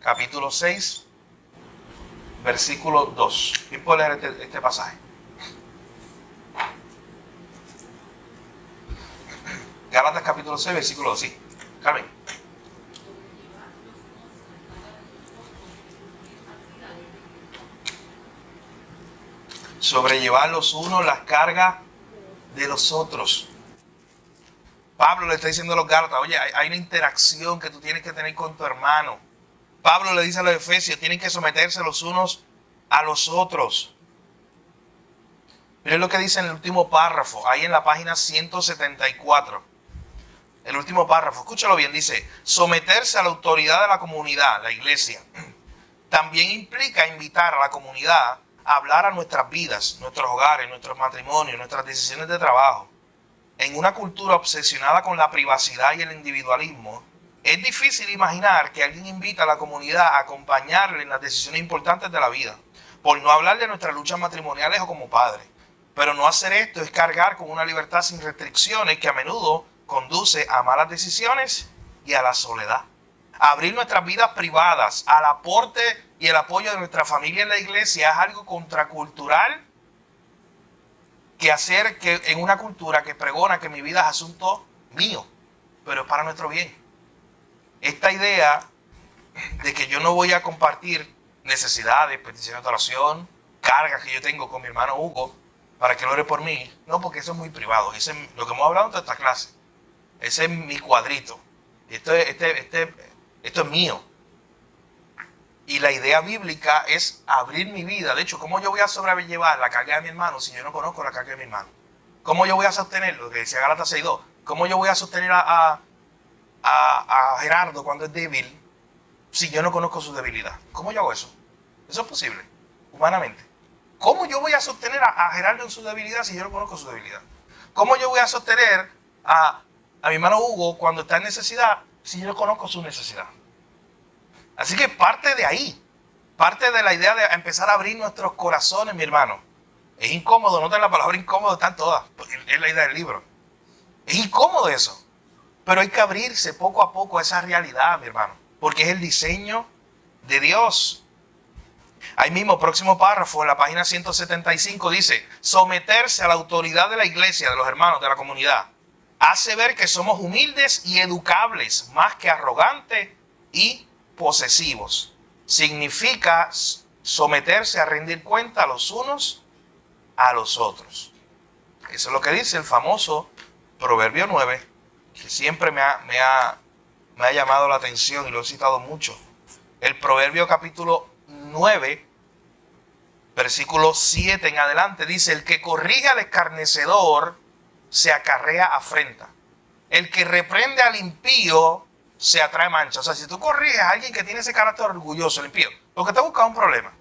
capítulo 6, versículo 2. ¿Quién puede leer este pasaje? Gálatas capítulo 6, versículo 2. Sí. Carmen. Sobrellevar los unos las cargas de los otros. Pablo le está diciendo a los Gálatas, oye, hay una interacción que tú tienes que tener con tu hermano. Pablo le dice a los Efesios, tienen que someterse los unos a los otros. Miren lo que dice en el último párrafo, ahí en la página 174. El último párrafo, escúchalo bien, dice, someterse a la autoridad de la comunidad, la iglesia, también implica invitar a la comunidad a hablar a nuestras vidas, nuestros hogares, nuestros matrimonios, nuestras decisiones de trabajo. En una cultura obsesionada con la privacidad y el individualismo, es difícil imaginar que alguien invita a la comunidad a acompañarle en las decisiones importantes de la vida, por no hablar de nuestras luchas matrimoniales o como padres. Pero no hacer esto es cargar con una libertad sin restricciones que a menudo conduce a malas decisiones y a la soledad. Abrir nuestras vidas privadas al aporte y el apoyo de nuestra familia en la iglesia es algo contracultural que hacer que en una cultura que pregona que mi vida es asunto mío, pero es para nuestro bien. Esta idea de que yo no voy a compartir necesidades, peticiones de oración, cargas que yo tengo con mi hermano Hugo para que lo ore por mí, no, porque eso es muy privado. Eso es lo que hemos hablado en toda esta clase. Ese es mi cuadrito. Esto es mío. Y la idea bíblica es abrir mi vida. De hecho, ¿cómo yo voy a sobrellevar la carga de mi hermano si yo no conozco la carga de mi hermano? ¿Cómo yo voy a sostener lo que decía Gálatas 6:2? ¿Cómo yo voy a sostener a Gerardo cuando es débil si yo no conozco su debilidad? ¿Cómo yo hago eso? Eso es posible, humanamente. ¿Cómo yo voy a sostener a Gerardo en su debilidad si yo no conozco su debilidad? ¿Cómo yo voy a sostener a mi hermano Hugo cuando está en necesidad si yo no conozco su necesidad? Así que parte de ahí, parte de la idea de empezar a abrir nuestros corazones, mi hermano. Es incómodo, noten la palabra incómodo, están todas, es la idea del libro. Es incómodo eso, pero hay que abrirse poco a poco a esa realidad, mi hermano, porque es el diseño de Dios. Ahí mismo, próximo párrafo, en la página 175 dice, someterse a la autoridad de la iglesia, de los hermanos, de la comunidad, hace ver que somos humildes y educables, más que arrogantes y posesivos. Significa someterse a rendir cuenta a los unos a los otros. Eso es lo que dice el famoso Proverbio 9, que siempre me ha llamado la atención y lo he citado mucho. El Proverbio capítulo 9, versículo 7 en adelante, dice, el que corrige al escarnecedor se acarrea afrenta. El que reprende al impío se atrae mancha. O sea, si tú corriges a alguien que tiene ese carácter orgulloso, el impío, lo que te busca es un problema.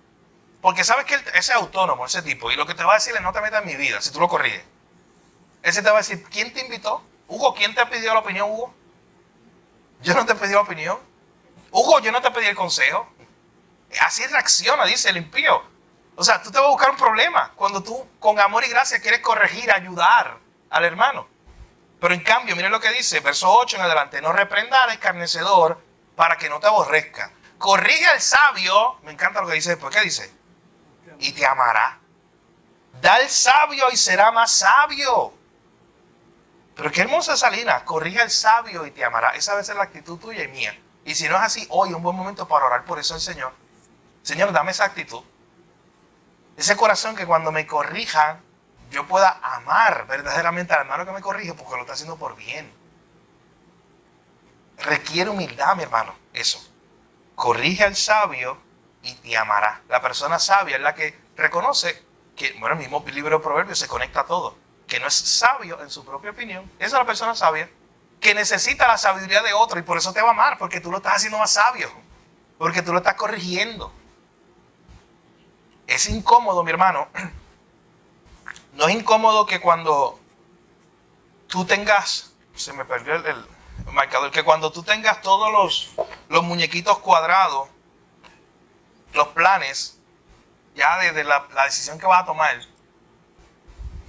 Porque sabes que ese es autónomo, ese tipo, y lo que te va a decir es no te metas en mi vida, si tú lo corriges. Ese te va a decir, ¿quién te invitó? Hugo, ¿quién te pidió la opinión, Hugo? Yo no te pedí la opinión. Hugo, yo no te pedí el consejo. Así reacciona, dice el impío. O sea, tú te vas a buscar un problema cuando tú con amor y gracia quieres corregir, ayudar al hermano. Pero en cambio, miren lo que dice, verso 8 en adelante, no reprenda al escarnecedor para que no te aborrezca. Corrige al sabio, me encanta lo que dice después, ¿qué dice? Y te amará. Da al sabio y será más sabio. Pero qué hermosa esa línea, corrige al sabio y te amará. Esa debe ser la actitud tuya y mía. Y si no es así, hoy es un buen momento para orar por eso al Señor. Señor, dame esa actitud. Ese corazón que cuando me corrijan, yo pueda amar verdaderamente al hermano que me corrige porque lo está haciendo por bien. Requiere humildad, mi hermano, eso. Corrige al sabio y te amará. La persona sabia es la que reconoce que, bueno, el mismo libro de Proverbios se conecta a todo, que no es sabio en su propia opinión. Esa es la persona sabia, que necesita la sabiduría de otro y por eso te va a amar, porque tú lo estás haciendo más sabio, porque tú lo estás corrigiendo. Es incómodo, mi hermano. No es incómodo que cuando tú tengas, se me perdió el marcador, que cuando tú tengas todos los muñequitos cuadrados, los planes, ya desde la decisión que vas a tomar,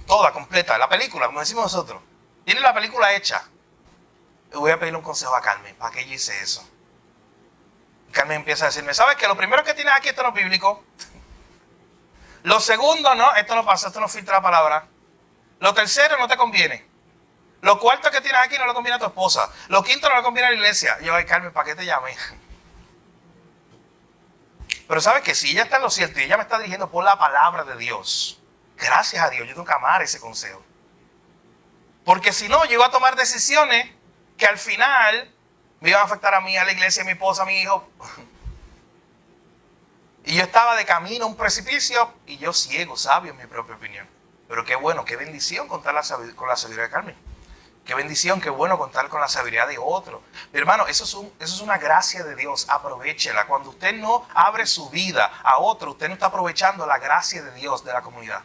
toda, completa, la película, como decimos nosotros, tienes la película hecha. Le voy a pedir un consejo a Carmen, ¿para qué yo hice eso? Y Carmen empieza a decirme, ¿sabes qué? Lo primero que tienes aquí, esto no es bíblico. Lo segundo, no, esto no pasa, esto no filtra la palabra. Lo tercero, no te conviene. Lo cuarto que tienes aquí no le conviene a tu esposa. Lo quinto no le conviene a la iglesia. Y yo, ay, Carmen, ¿para qué te llamé? Pero sabes que si ella está en lo cierto y ella me está dirigiendo por la palabra de Dios, gracias a Dios, yo tengo que amar ese consejo. Porque si no, yo iba a tomar decisiones que al final me iban a afectar a mí, a la iglesia, a mi esposa, a mi hijo. Y yo estaba de camino a un precipicio y yo ciego, sabio en mi propia opinión. Pero qué bueno, qué bendición contar con la sabiduría de Carmen. Qué bendición, qué bueno contar con la sabiduría de otro. Mi hermano, eso es una gracia de Dios, aprovéchela. Cuando usted no abre su vida a otro, usted no está aprovechando la gracia de Dios de la comunidad.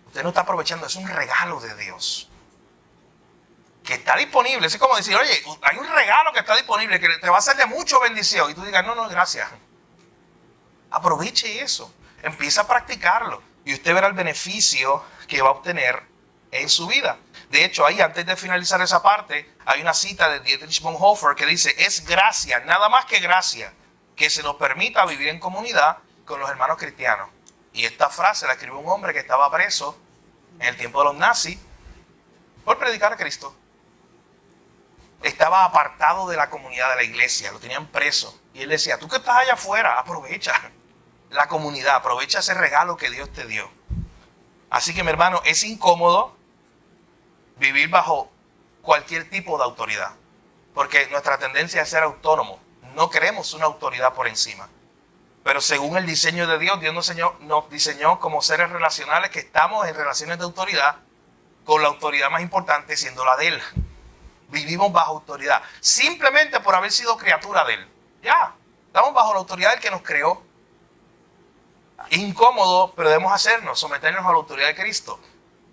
Usted no está aprovechando, es un regalo de Dios. Que está disponible, es como decir, oye, hay un regalo que está disponible, que te va a hacer de mucha bendición. Y tú digas, no, gracias. Aproveche eso, empieza a practicarlo y usted verá el beneficio que va a obtener en su vida. De hecho, ahí antes de finalizar esa parte, hay una cita de Dietrich Bonhoeffer que dice, es gracia, nada más que gracia, que se nos permita vivir en comunidad con los hermanos cristianos. Y esta frase la escribió un hombre que estaba preso en el tiempo de los nazis por predicar a Cristo. Estaba apartado de la comunidad de la iglesia, lo tenían preso. Y él decía, tú que estás allá afuera, aprovecha la comunidad, aprovecha ese regalo que Dios te dio. Así que, mi hermano, es incómodo vivir bajo cualquier tipo de autoridad, porque nuestra tendencia es ser autónomo. No queremos una autoridad por encima. Pero según el diseño de Dios, Dios nos diseñó como seres relacionales que estamos en relaciones de autoridad con la autoridad más importante siendo la de Él. Vivimos bajo autoridad, simplemente por haber sido criatura de Él. Ya, estamos bajo la autoridad del que nos creó. incómodo, pero debemos someternos a la autoridad de Cristo.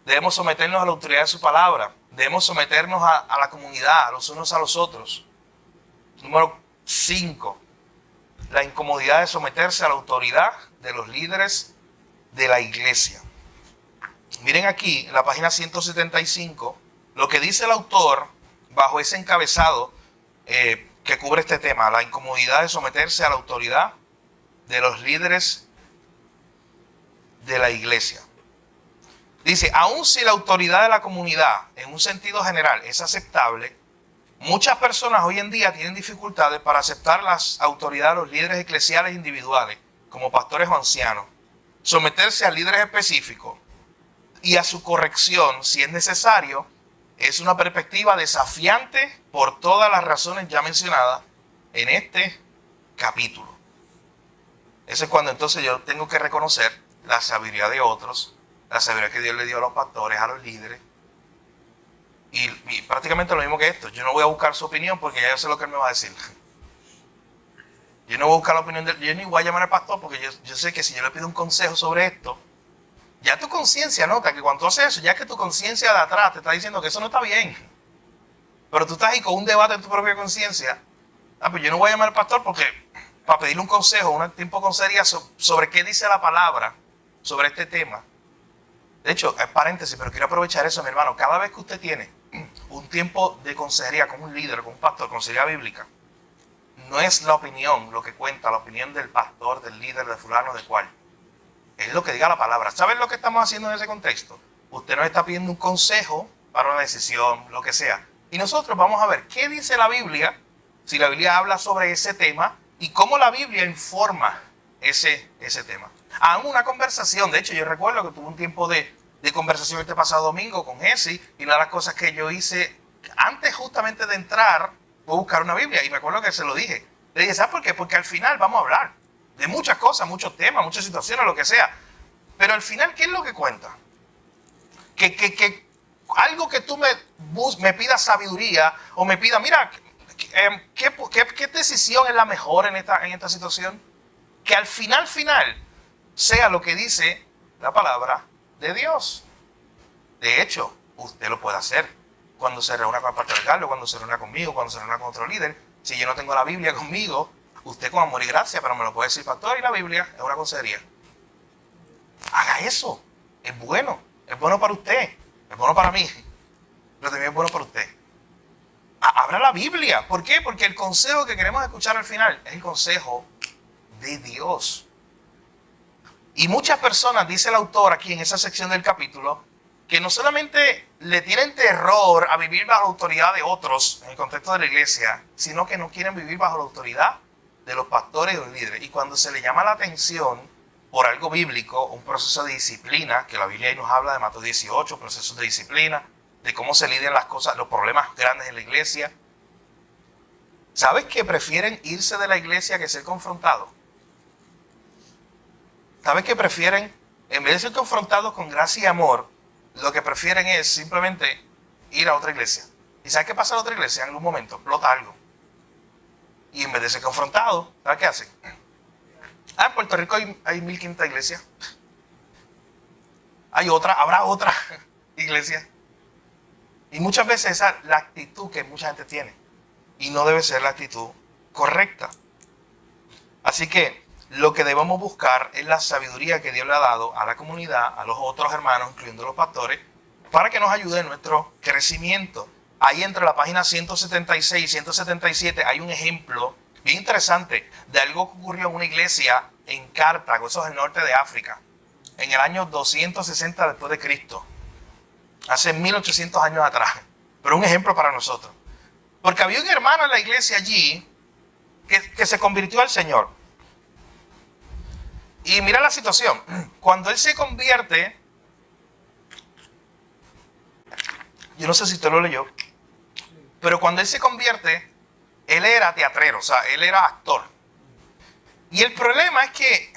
Debemos someternos a la autoridad de su palabra. Debemos someternos a la comunidad, a los unos a los otros. Número 5. La incomodidad de someterse a la autoridad de los líderes de la iglesia. Miren aquí, en la página 175, lo que dice el autor bajo ese encabezado que cubre este tema. La incomodidad de someterse a la autoridad de los líderes de la iglesia. Dice, aun si la autoridad de la comunidad en un sentido general es aceptable, muchas personas hoy en día tienen dificultades para aceptar las autoridades de los líderes eclesiales individuales, como pastores o ancianos, someterse a líderes específicos y a su corrección, si es necesario, es una perspectiva desafiante por todas las razones ya mencionadas en este capítulo. Eso es cuando entonces yo tengo que reconocer la sabiduría de otros, la sabiduría que Dios le dio a los pastores, a los líderes. Y prácticamente lo mismo que esto. Yo no voy a buscar su opinión porque ya yo sé lo que él me va a decir. Yo no voy a buscar la opinión de él. Yo ni voy a llamar al pastor porque yo sé que si yo le pido un consejo sobre esto, ya tu conciencia nota que cuando tú haces eso, ya que tu conciencia de atrás te está diciendo que eso no está bien. Pero tú estás ahí con un debate en tu propia conciencia. Pues yo no voy a llamar al pastor porque para pedirle un consejo, un tiempo con seriedad sobre qué dice la palabra sobre este tema. De hecho, es paréntesis, pero quiero aprovechar eso, mi hermano. Cada vez que usted tiene un tiempo de consejería con un líder, con un pastor, consejería bíblica, no es la opinión lo que cuenta, la opinión del pastor, del líder, de fulano, de cual. Es lo que diga la palabra. ¿Saben lo que estamos haciendo en ese contexto? Usted nos está pidiendo un consejo para una decisión, lo que sea. Y nosotros vamos a ver qué dice la Biblia, si la Biblia habla sobre ese tema y cómo la Biblia informa ese tema. Hago una conversación, de hecho yo recuerdo que tuve un tiempo de conversación este pasado domingo con Jesse y una de las cosas que yo hice antes justamente de entrar fue buscar una Biblia y me acuerdo que se lo dije. Le dije, ¿sabes por qué? Porque al final vamos a hablar de muchas cosas, muchos temas, muchas situaciones, lo que sea. Pero al final, ¿qué es lo que cuenta? Que algo que tú me pidas sabiduría o me pidas, mira, ¿qué decisión es la mejor en esta situación? Que al final sea lo que dice la palabra de Dios. De hecho, usted lo puede hacer cuando se reúna con el pastor Carlos, cuando se reúna conmigo, cuando se reúna con otro líder. Si yo no tengo la Biblia conmigo, usted con amor y gracia, pero me lo puede decir, pastor, y la Biblia es una consejería. Haga eso. Es bueno para usted, es bueno para mí, pero también es bueno para usted. Abra la Biblia. ¿Por qué? Porque el consejo que queremos escuchar al final es el consejo de Dios. Y muchas personas, dice el autor aquí en esa sección del capítulo, que no solamente le tienen terror a vivir bajo la autoridad de otros en el contexto de la iglesia, sino que no quieren vivir bajo la autoridad de los pastores y los líderes. Y cuando se le llama la atención por algo bíblico, un proceso de disciplina, que la Biblia ahí nos habla de Mateo 18, procesos de disciplina, de cómo se lidian las cosas, los problemas grandes en la iglesia. ¿Sabes que prefieren irse de la iglesia que ser confrontados? ¿Sabes que prefieren, en vez de ser confrontados con gracia y amor, lo que prefieren es simplemente ir a otra iglesia? ¿Y sabes qué pasa en otra iglesia? En algún momento explota algo. Y en vez de ser confrontados, ¿sabes qué hacen? En Puerto Rico hay 1500 iglesias. Habrá otra iglesia. Y muchas veces esa es la actitud que mucha gente tiene. Y no debe ser la actitud correcta. Así que lo que debemos buscar es la sabiduría que Dios le ha dado a la comunidad, a los otros hermanos, incluyendo los pastores, para que nos ayude en nuestro crecimiento. Ahí entre la página 176 y 177 hay un ejemplo bien interesante de algo que ocurrió en una iglesia en Cartago, eso es el norte de África, en el año 260 después de Cristo, hace 1800 años atrás. Pero un ejemplo para nosotros. Porque había un hermano en la iglesia allí que se convirtió al Señor. Y mira la situación. Cuando él se convierte, yo no sé si usted lo leyó, pero cuando él se convierte, él era teatrero, o sea, él era actor. Y el problema es que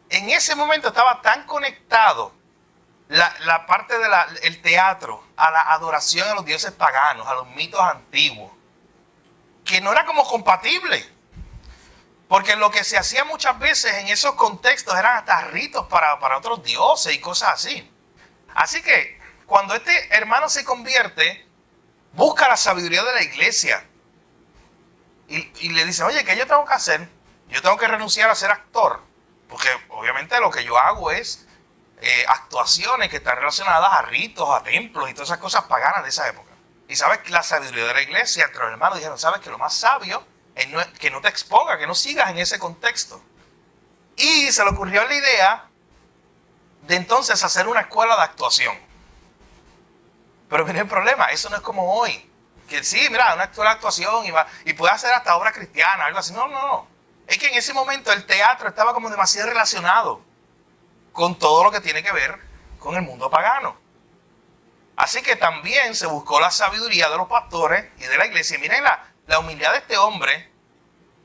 en ese momento estaba tan conectado la parte del teatro a la adoración a los dioses paganos, a los mitos antiguos, que no era como compatible. Porque lo que se hacía muchas veces en esos contextos eran hasta ritos para otros dioses y cosas así. Así que cuando este hermano se convierte, busca la sabiduría de la iglesia. Y le dice, oye, ¿qué yo tengo que hacer? Yo tengo que renunciar a ser actor. Porque obviamente lo que yo hago es actuaciones que están relacionadas a ritos, a templos y todas esas cosas paganas de esa época. Y sabes que la sabiduría de la iglesia, entre los hermanos dijeron, sabes que lo más sabio es que no te exponga, que no sigas en ese contexto. Y se le ocurrió la idea de entonces hacer una escuela de actuación. Pero viene el problema, eso no es como hoy. Que sí, mira, una escuela de actuación y puede hacer hasta obra cristiana, algo así. No. Es que en ese momento el teatro estaba como demasiado relacionado con todo lo que tiene que ver con el mundo pagano. Así que también se buscó la sabiduría de los pastores y de la iglesia. Y miren la humildad de este hombre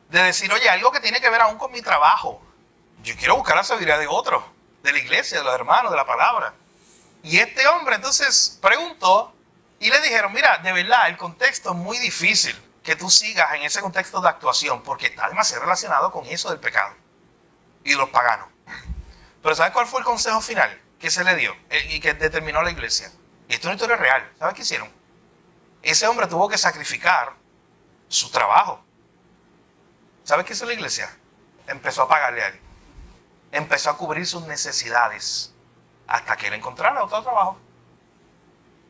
de decir, oye, algo que tiene que ver aún con mi trabajo. Yo quiero buscar la sabiduría de otros, de la iglesia, de los hermanos, de la palabra. Y este hombre entonces preguntó y le dijeron, mira, de verdad, el contexto es muy difícil que tú sigas en ese contexto de actuación porque está demasiado relacionado con eso del pecado y de los paganos. Pero ¿sabes cuál fue el consejo final que se le dio y que determinó la iglesia? Y esto es una historia real. ¿Sabes qué hicieron? Ese hombre tuvo que sacrificar su trabajo. ¿Sabes qué hizo la iglesia? Empezó a pagarle a él. Empezó a cubrir sus necesidades hasta que él encontrara otro trabajo.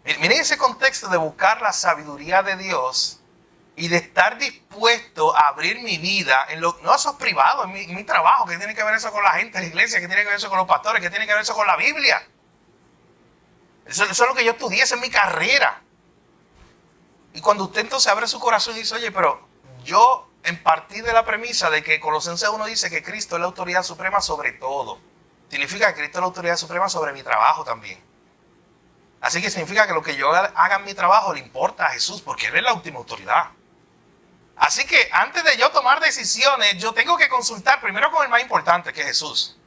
Miren ese contexto de buscar la sabiduría de Dios y de estar dispuesto a abrir mi vida, no eso es privado, en mi trabajo, que tiene que ver eso con la gente de la iglesia, que tiene que ver eso con los pastores, que tiene que ver eso con la Biblia. Eso es lo que yo estudié, esa es mi carrera. Y cuando usted entonces abre su corazón y dice, oye, pero yo en partir de la premisa de que Colosenses 1 dice que Cristo es la autoridad suprema sobre todo, significa que Cristo es la autoridad suprema sobre mi trabajo también. Así que significa que lo que yo haga en mi trabajo le importa a Jesús, porque Él es la última autoridad. Así que antes de yo tomar decisiones, yo tengo que consultar primero con el más importante, que es Jesús.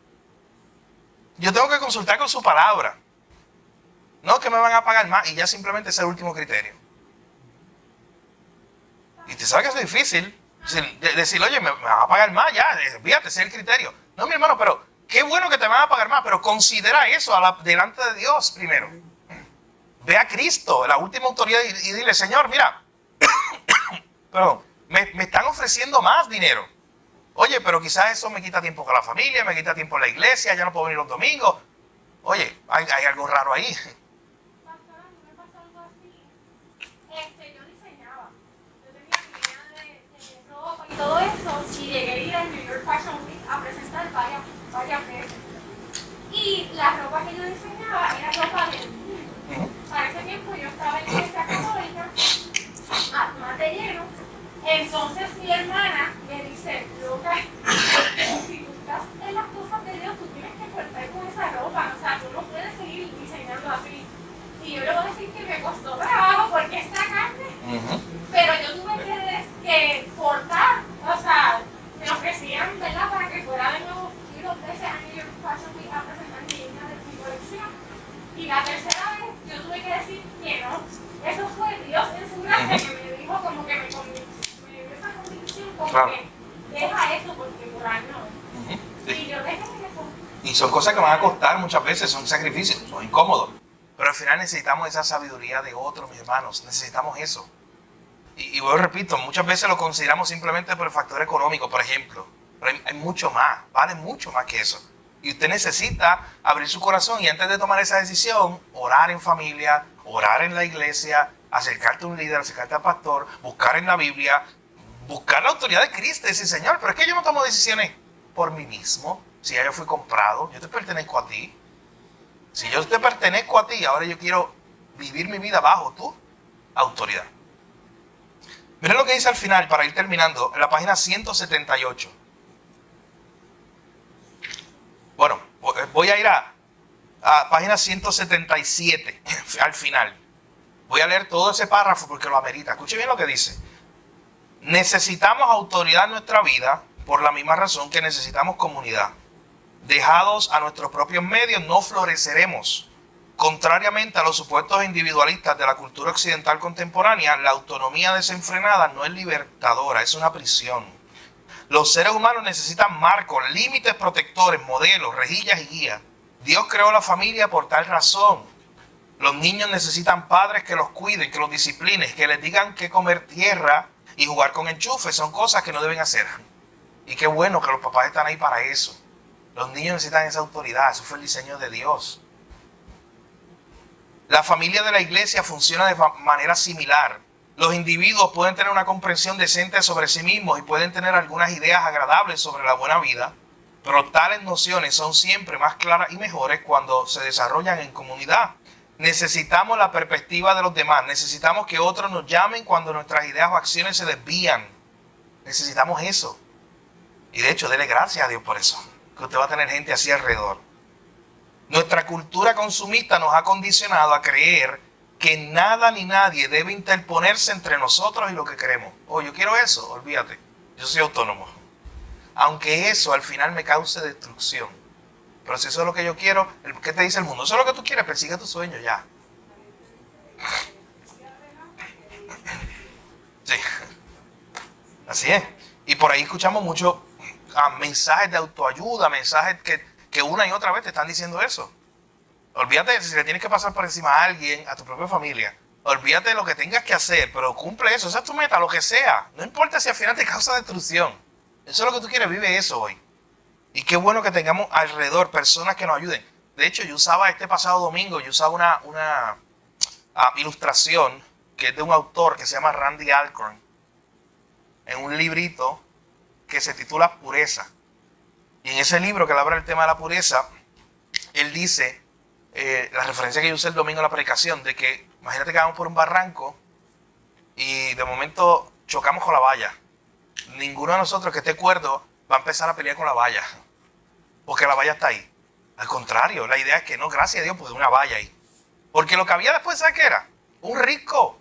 Yo tengo que consultar con su palabra. No que me van a pagar más y ya simplemente es el último criterio. Y te sabes que es difícil. Decir, oye, me van a pagar más, ya, fíjate, ese es el criterio. No, mi hermano, pero qué bueno que te van a pagar más, pero considera eso delante de Dios primero. Ve a Cristo, la última autoridad, y dile, Señor, mira, perdón, me están ofreciendo más dinero. Oye, pero quizás eso me quita tiempo con la familia, me quita tiempo en la iglesia, ya no puedo venir los domingos. Oye, hay algo raro ahí. Pastora, a mí me pasó algo así. Yo diseñaba. Yo tenía mi línea de ropa y todo eso. Y llegué a ir al New York Fashion Week a presentar varias veces. Y la ropa que yo diseñaba era ropa de niño. Para ese tiempo yo estaba en la iglesia católica, más de lleno. Entonces mi hermana me dice, loca, si tú estás en las cosas de Dios, tú tienes que cortar con esa ropa. O sea, tú no puedes seguir diseñando así. Y yo le voy a decir que me costó trabajo porque esta carne, pero yo tuve que cortar. O sea, me ofrecían, ¿verdad?, para que fuera de nuevo ir 2 veces a New York Fashion Week a presentar mi línea de mi colección. Y la tercera vez yo tuve que decir que no. Eso fue Dios en su gracia que me dijo como que me dio esa convicción como Claro. que deja eso porque por ahí no. Y yo dejé eso. Y son cosas que van a costar muchas veces, son sacrificios, son incómodos. Pero al final necesitamos esa sabiduría de otros, mis hermanos. Necesitamos eso. Y yo repito, muchas veces lo consideramos simplemente por el factor económico, por ejemplo. Pero hay mucho más, vale mucho más que eso. Y usted necesita abrir su corazón y antes de tomar esa decisión, orar en familia, orar en la iglesia, acercarte a un líder, acercarte al pastor, buscar en la Biblia, buscar la autoridad de Cristo y decir, Señor, pero es que yo no tomo decisiones por mí mismo. Si ya yo fui comprado, yo te pertenezco a ti. Si yo te pertenezco a ti, ahora yo quiero vivir mi vida bajo tu autoridad. Miren lo que dice al final, para ir terminando, en la página 178. Bueno, voy a ir a página 177, al final. Voy a leer todo ese párrafo porque lo amerita. Escuche bien lo que dice. Necesitamos autoridad en nuestra vida por la misma razón que necesitamos comunidad. Dejados a nuestros propios medios no floreceremos. Contrariamente a los supuestos individualistas de la cultura occidental contemporánea, la autonomía desenfrenada no es libertadora, es una prisión. Los seres humanos necesitan marcos, límites protectores, modelos, rejillas y guías. Dios creó la familia por tal razón. Los niños necesitan padres que los cuiden, que los disciplinen, que les digan que comer tierra y jugar con enchufes. Son cosas que no deben hacer. Y qué bueno que los papás están ahí para eso. Los niños necesitan esa autoridad. Eso fue el diseño de Dios. La familia de la iglesia funciona de manera similar. Los individuos pueden tener una comprensión decente sobre sí mismos y pueden tener algunas ideas agradables sobre la buena vida, pero tales nociones son siempre más claras y mejores cuando se desarrollan en comunidad. Necesitamos la perspectiva de los demás. Necesitamos que otros nos llamen cuando nuestras ideas o acciones se desvían. Necesitamos eso. Y de hecho, dele gracias a Dios por eso, que usted va a tener gente así alrededor. Nuestra cultura consumista nos ha condicionado a creer que nada ni nadie debe interponerse entre nosotros y lo que queremos. Oh, yo quiero eso, olvídate, yo soy autónomo. Aunque eso al final me cause destrucción. Pero si eso es lo que yo quiero, ¿qué te dice el mundo? Eso es lo que tú quieres, persigue tu sueño ya. Sí, así es. Y por ahí escuchamos muchos mensajes de autoayuda, mensajes que una y otra vez te están diciendo eso. Olvídate si le tienes que pasar por encima a alguien, a tu propia familia. Olvídate de lo que tengas que hacer, pero cumple eso. Esa es tu meta, lo que sea. No importa si al final te causa destrucción. Eso es lo que tú quieres, vive eso hoy. Y qué bueno que tengamos alrededor personas que nos ayuden. De hecho, yo usaba este pasado domingo, una ilustración que es de un autor que se llama Randy Alcorn, en un librito que se titula Pureza. Y en ese libro que le habla el tema de la pureza, él dice, la referencia que yo usé el domingo en la predicación, de que imagínate que vamos por un barranco y de momento chocamos con la valla. Ninguno de nosotros que esté cuerdo va a empezar a pelear con la valla, porque la valla está ahí. Al contrario, la idea es que no, gracias a Dios, pues una valla ahí. Porque lo que había después, ¿sabes qué era? Un risco.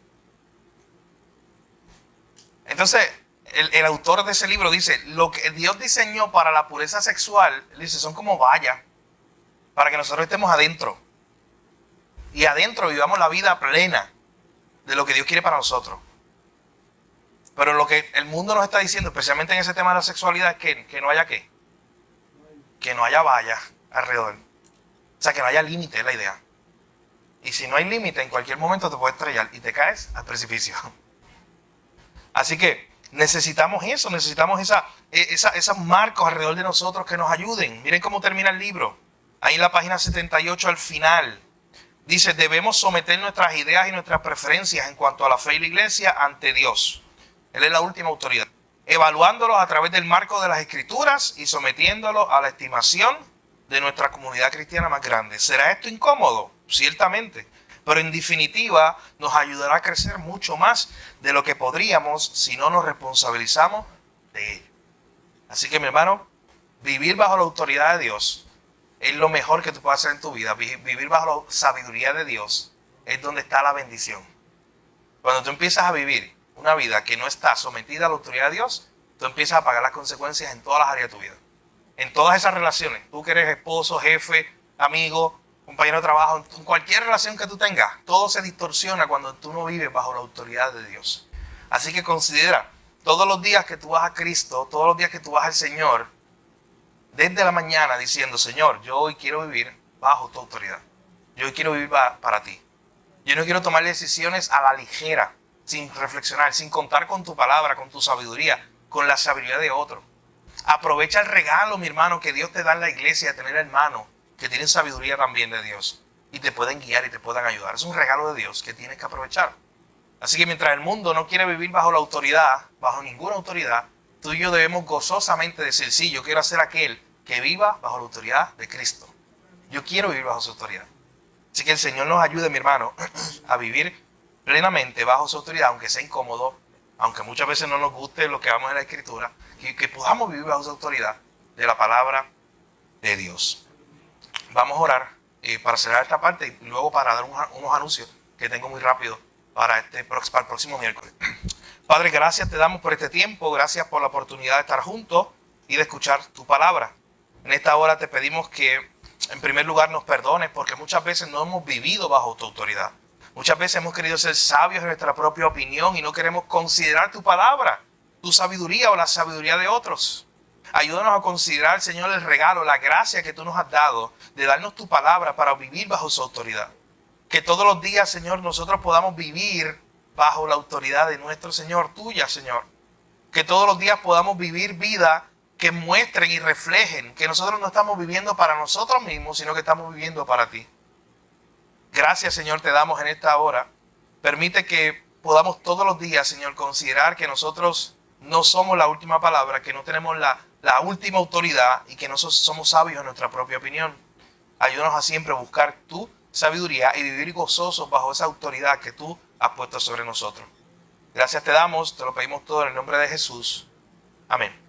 Entonces, el autor de ese libro dice, lo que Dios diseñó para la pureza sexual, él dice, son como vallas, para que nosotros estemos adentro. Y adentro vivamos la vida plena de lo que Dios quiere para nosotros. Pero lo que el mundo nos está diciendo, especialmente en ese tema de la sexualidad, es que no haya ¿qué? Que no haya vallas alrededor. O sea, que no haya límite, es la idea. Y si no hay límite, en cualquier momento te puedes estrellar y te caes al precipicio. Así que necesitamos eso, necesitamos esos marcos alrededor de nosotros que nos ayuden. Miren cómo termina el libro. Ahí en la página 78 al final. Dice, debemos someter nuestras ideas y nuestras preferencias en cuanto a la fe y la iglesia ante Dios. Él es la última autoridad. Evaluándolos a través del marco de las Escrituras y sometiéndolos a la estimación de nuestra comunidad cristiana más grande. ¿Será esto incómodo? Ciertamente. Pero en definitiva nos ayudará a crecer mucho más de lo que podríamos si no nos responsabilizamos de ello. Así que mi hermano, vivir bajo la autoridad de Dios es lo mejor que tú puedes hacer en tu vida. Vivir bajo la sabiduría de Dios es donde está la bendición. Cuando tú empiezas a vivir una vida que no está sometida a la autoridad de Dios, tú empiezas a pagar las consecuencias en todas las áreas de tu vida. En todas esas relaciones. Tú que eres esposo, jefe, amigo, compañero de trabajo, en cualquier relación que tú tengas, todo se distorsiona cuando tú no vives bajo la autoridad de Dios. Así que considera, todos los días que tú vas a Cristo, todos los días que tú vas al Señor, desde la mañana diciendo, Señor, yo hoy quiero vivir bajo tu autoridad. Yo hoy quiero vivir para ti. Yo no quiero tomar decisiones a la ligera, sin reflexionar, sin contar con tu palabra, con tu sabiduría, con la sabiduría de otro. Aprovecha el regalo, mi hermano, que Dios te da en la iglesia, de tener hermanos que tienen sabiduría también de Dios y te pueden guiar y te puedan ayudar. Es un regalo de Dios que tienes que aprovechar. Así que mientras el mundo no quiere vivir bajo la autoridad, bajo ninguna autoridad, tú y yo debemos gozosamente decir, sí, yo quiero ser aquel que viva bajo la autoridad de Cristo. Yo quiero vivir bajo su autoridad. Así que el Señor nos ayude, mi hermano, a vivir plenamente bajo su autoridad, aunque sea incómodo, aunque muchas veces no nos guste lo que vamos en la Escritura, que podamos vivir bajo su autoridad de la palabra de Dios. Vamos a orar para cerrar esta parte y luego para dar unos anuncios que tengo muy rápido para el próximo miércoles. Padre, gracias te damos por este tiempo, gracias por la oportunidad de estar juntos y de escuchar tu palabra. En esta hora te pedimos que en primer lugar nos perdones porque muchas veces no hemos vivido bajo tu autoridad. Muchas veces hemos querido ser sabios en nuestra propia opinión y no queremos considerar tu palabra tu sabiduría o la sabiduría de otros. Ayúdanos a considerar, Señor, el regalo, la gracia que tú nos has dado de darnos tu palabra para vivir bajo su autoridad. Que todos los días, Señor, nosotros podamos vivir bajo la autoridad de nuestro Señor, tuya, Señor. Que todos los días podamos vivir vida que muestren y reflejen que nosotros no estamos viviendo para nosotros mismos, sino que estamos viviendo para ti. Gracias, Señor, te damos en esta hora. Permite que podamos todos los días, Señor, considerar que nosotros no somos la última palabra, que no tenemos la última autoridad y que no somos sabios en nuestra propia opinión. Ayúdanos a siempre buscar tu sabiduría y vivir gozosos bajo esa autoridad que tú has puesto sobre nosotros. Gracias te damos, te lo pedimos todo en el nombre de Jesús. Amén.